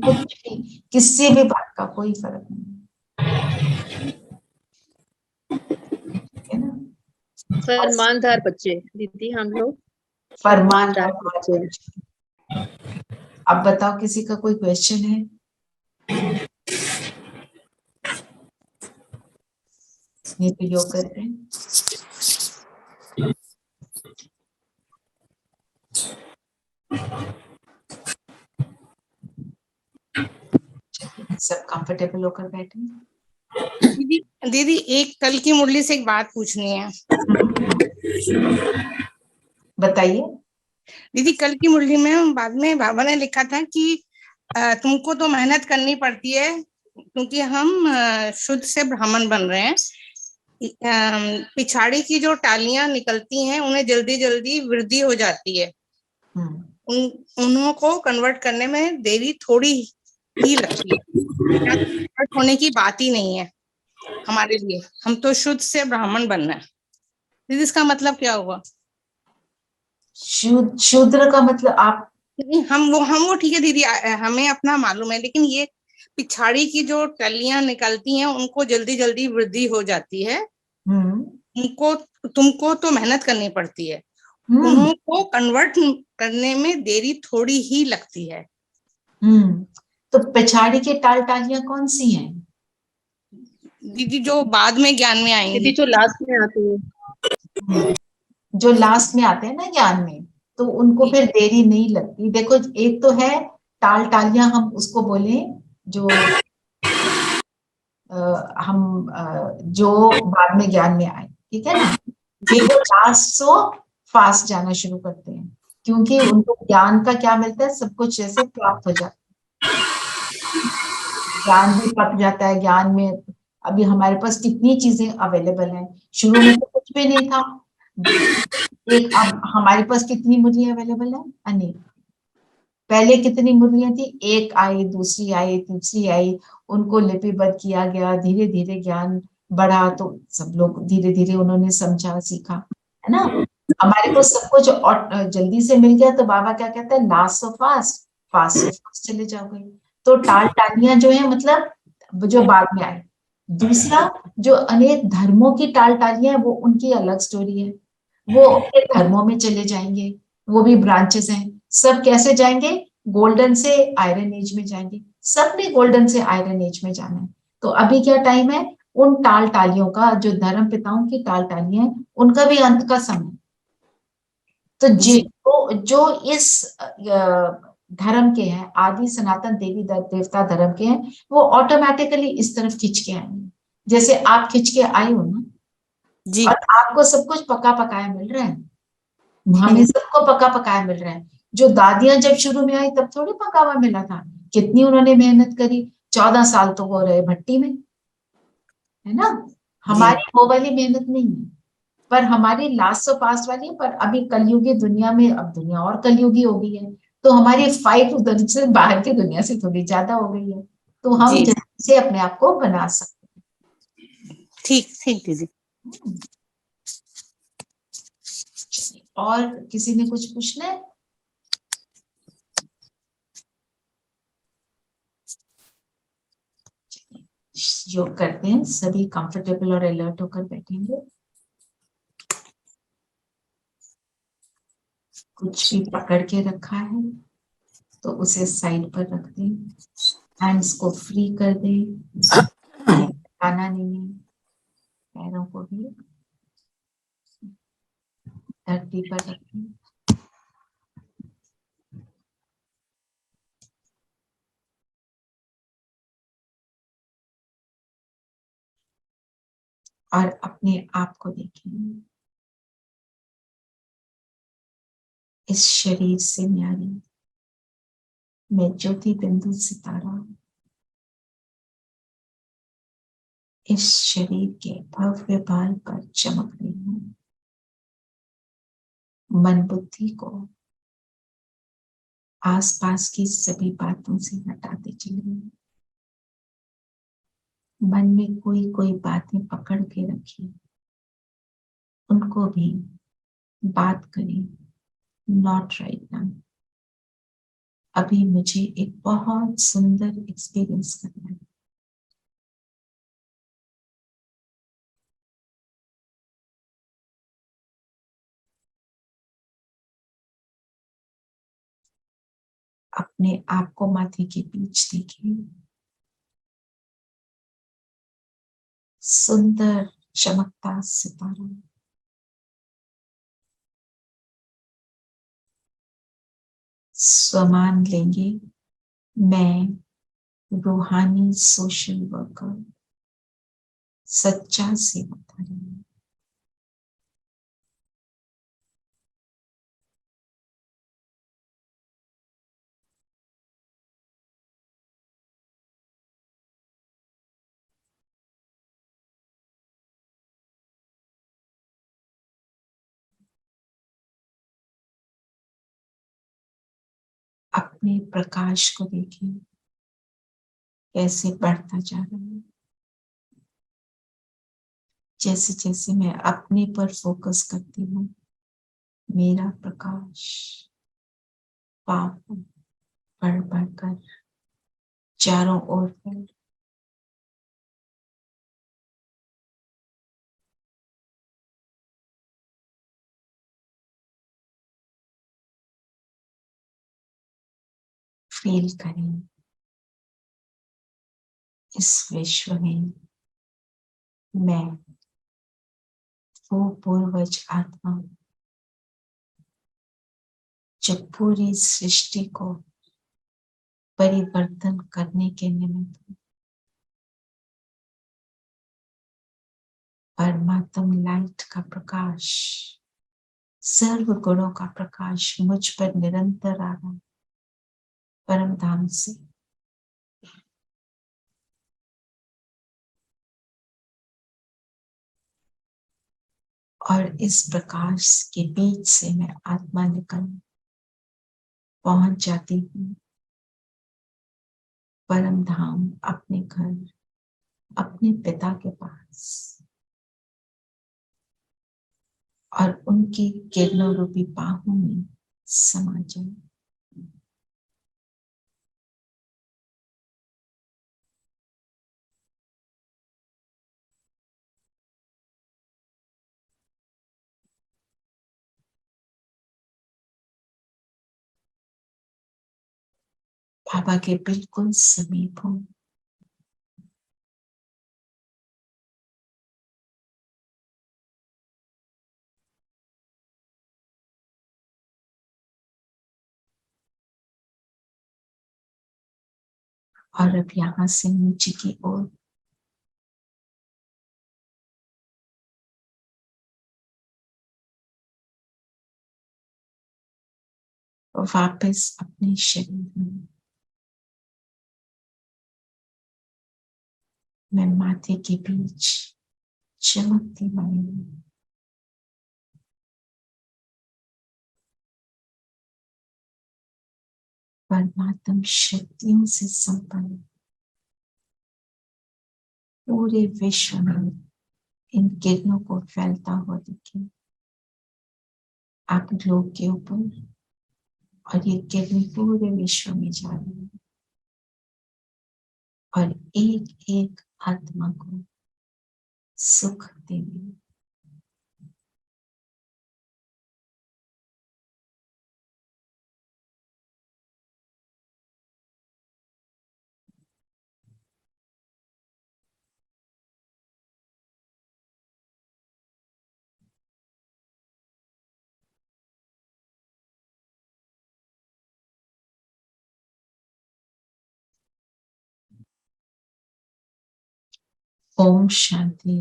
कुछ भी, किसी भी बात का कोई फर्क नहीं है ना। फरमानदार बच्चे दीदी, हम लोग फरमानदार बच्चे। अब बताओ, किसी का कोई क्वेश्चन है? नहीं तो योग करते हैं। सब कंफर्टेबल होकर बैठे। दीदी एक कल की मुरली से एक बात पूछनी है। बताइए। दीदी कल की मुरली में बाद में बाबा ने लिखा था कि तुमको तो मेहनत करनी पड़ती है क्योंकि हम शुद्ध से ब्राह्मण बन रहे हैं। पिछाड़ी की जो टालियां निकलती हैं उन्हें जल्दी जल्दी वृद्धि हो जाती है। उन्हों को कन्वर्ट करने में देरी थोड़ी ही लगती है, कन्वर्ट होने की बात ही नहीं है हमारे लिए। हम तो शुद्ध से ब्राह्मण बनना है। दीदी इसका मतलब क्या हुआ? शूद्र का मतलब आप नहीं, हम वो ठीक है दीदी, हमें अपना मालूम है, लेकिन ये पिछाड़ी की जो टल्लियां निकलती हैं उनको जल्दी जल्दी वृद्धि हो जाती है। हम्म उनको तुमको तो मेहनत करनी पड़ती है, हम्म उन्हों को कन्वर्ट करने में देरी थोड़ी ही लगती है। तो पिछाड़ी की टालियां कौन सी हैं? दीदी जो बाद में ज्ञान में आएंगी। दीदी जो लास्ट में आती है। जो लास्ट में आते हैं ना ज्ञान में, तो उनको फिर देरी नहीं लगती। देखो, एक तो है टालियां, हम उसको बोले जो जो बाद में ज्ञान में आए, ठीक है ना। फिर वो लास्ट सो फास्ट जाना शुरू करते हैं, क्योंकि उनको ज्ञान का क्या मिलता है, सब कुछ जैसे प्राप्त हो जाता है, ज्ञान भी पक जाता है। ज्ञान में अभी हमारे पास कितनी चीजें अवेलेबल हैं, शुरू में तो कुछ भी नहीं था। एक अब हमारे पास कितनी मुरलियां अवेलेबल है? अनेक। पहले कितनी मुरलियां थी? एक आई, दूसरी आई, तीसरी आई, उनको लिपिबद्ध किया गया, धीरे धीरे ज्ञान बढ़ा, तो सब लोग धीरे धीरे उन्होंने समझा, सीखा, है ना। हमारे को सब कुछ और जल्दी से मिल गया, तो बाबा क्या कहता है, last so fast, fast so fast चले जाओगे। तो टालियां जो है, मतलब जो बाद में आए। दूसरा, जो अनेक धर्मों की टालियां है, वो उनकी अलग स्टोरी है। वो अपने धर्मों में चले जाएंगे, वो भी ब्रांचेस हैं। सब कैसे जाएंगे? गोल्डन से आयरन एज में जाएंगे। सबने गोल्डन से आयरन एज में जाना है। तो अभी क्या टाइम है? उन टालियों का, जो धर्म पिताओं की टालियां हैं, उनका भी अंत का समय। तो जो इस धर्म के हैं, आदि सनातन देवी देवता धर्म के हैं, वो ऑटोमेटिकली इस तरफ खिंच के आएंगे। जैसे आप खिंच के आए हो ना, जी और आपको सब कुछ पका पकाया मिल रहा है, हमें सबको पका पकाया मिल रहा है। जो दादियां जब शुरू में आई, तब थोड़ी पका हुआ मिला था। कितनी उन्होंने मेहनत करी, 14 साल तो वो रहे भट्टी में, है ना। हमारी वो वाली मेहनत नहीं है, पर हमारी लास्ट सो पास्ट वाली है। पर अभी कलयुगी दुनिया में, अब दुनिया और कलयुगी हो गई है, तो हमारी फाइट उधर से बाहर की दुनिया से थोड़ी ज्यादा हो गई है। तो हम जी जैसे अपने आप को बना सकते ठीक ठीक दीदी। हैं। और किसी ने कुछ पूछना है? योग करते हैं, सभी कंफर्टेबल और अलर्ट होकर बैठेंगे। कुछ भी पकड़ के रखा है तो उसे साइड पर रख दें, हैंड्स को फ्री कर दें, आना नहीं है, पैरों को भी धरती पर रखें। और अपने आप को देखें, इस शरीर से न्यारी मैं ज्योति बिंदु सितारा, इस शरीर के भव्य बाल पर चमक रही हूँ। मन बुद्धि को आसपास की सभी बातों से हटाते चलिए। मन में कोई कोई बातें पकड़ के रखिए, उनको भी बात करें, नॉट राइट नाउ। अभी मुझे एक बहुत सुंदर एक्सपीरियंस करना है। अपने आप को माथे के बीच देखिए, सुंदर चमकता सितारा। स्वमान लेंगे, मैं रूहानी सोशल वर्कर, सच्चा सेवाधारी। अपने प्रकाश को देखिए कैसे बढ़ता जा रहा है। जैसे जैसे मैं अपने पर फोकस करती हूँ, मेरा प्रकाश पाप बढ़ बढ़कर चारों ओर फैल। फील करें इस विश्व में मैं वो पूर्वज आत्मा जब पूरी सृष्टि को परिवर्तन करने के निमित्त परमात्म लाइट का प्रकाश, सर्व गुणों का प्रकाश मुझ पर निरंतर आ रहा है परम धाम से। और इस प्रकाश के बीच से मैं आत्मा निकल पहुंच जाती हूँ परम धाम, अपने घर, अपने पिता के पास, और उनकी किरणों रूपी बाहों में समा जाऊं। बाबा के बिल्कुल समीप हूं। और अब यहाँ से नीचे की ओर वापस अपने शरीर में मैं माथे के बीच चमकती बनी हूँ। परमात्म शक्तियों से संपन्न पूरे विश्व में इन किरणों को फैलता हुआ देखिए आप लोग के ऊपर, और ये किरणें पूरे विश्व में जा रही है और एक एक आत्मा को सुख देंगे। ओम शांति।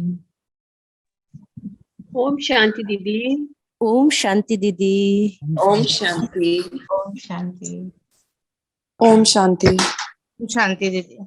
ओम शांति दीदी। ओम शांति दीदी। ओम शांति। ओम शांति। ओम शांति। शांति दीदी।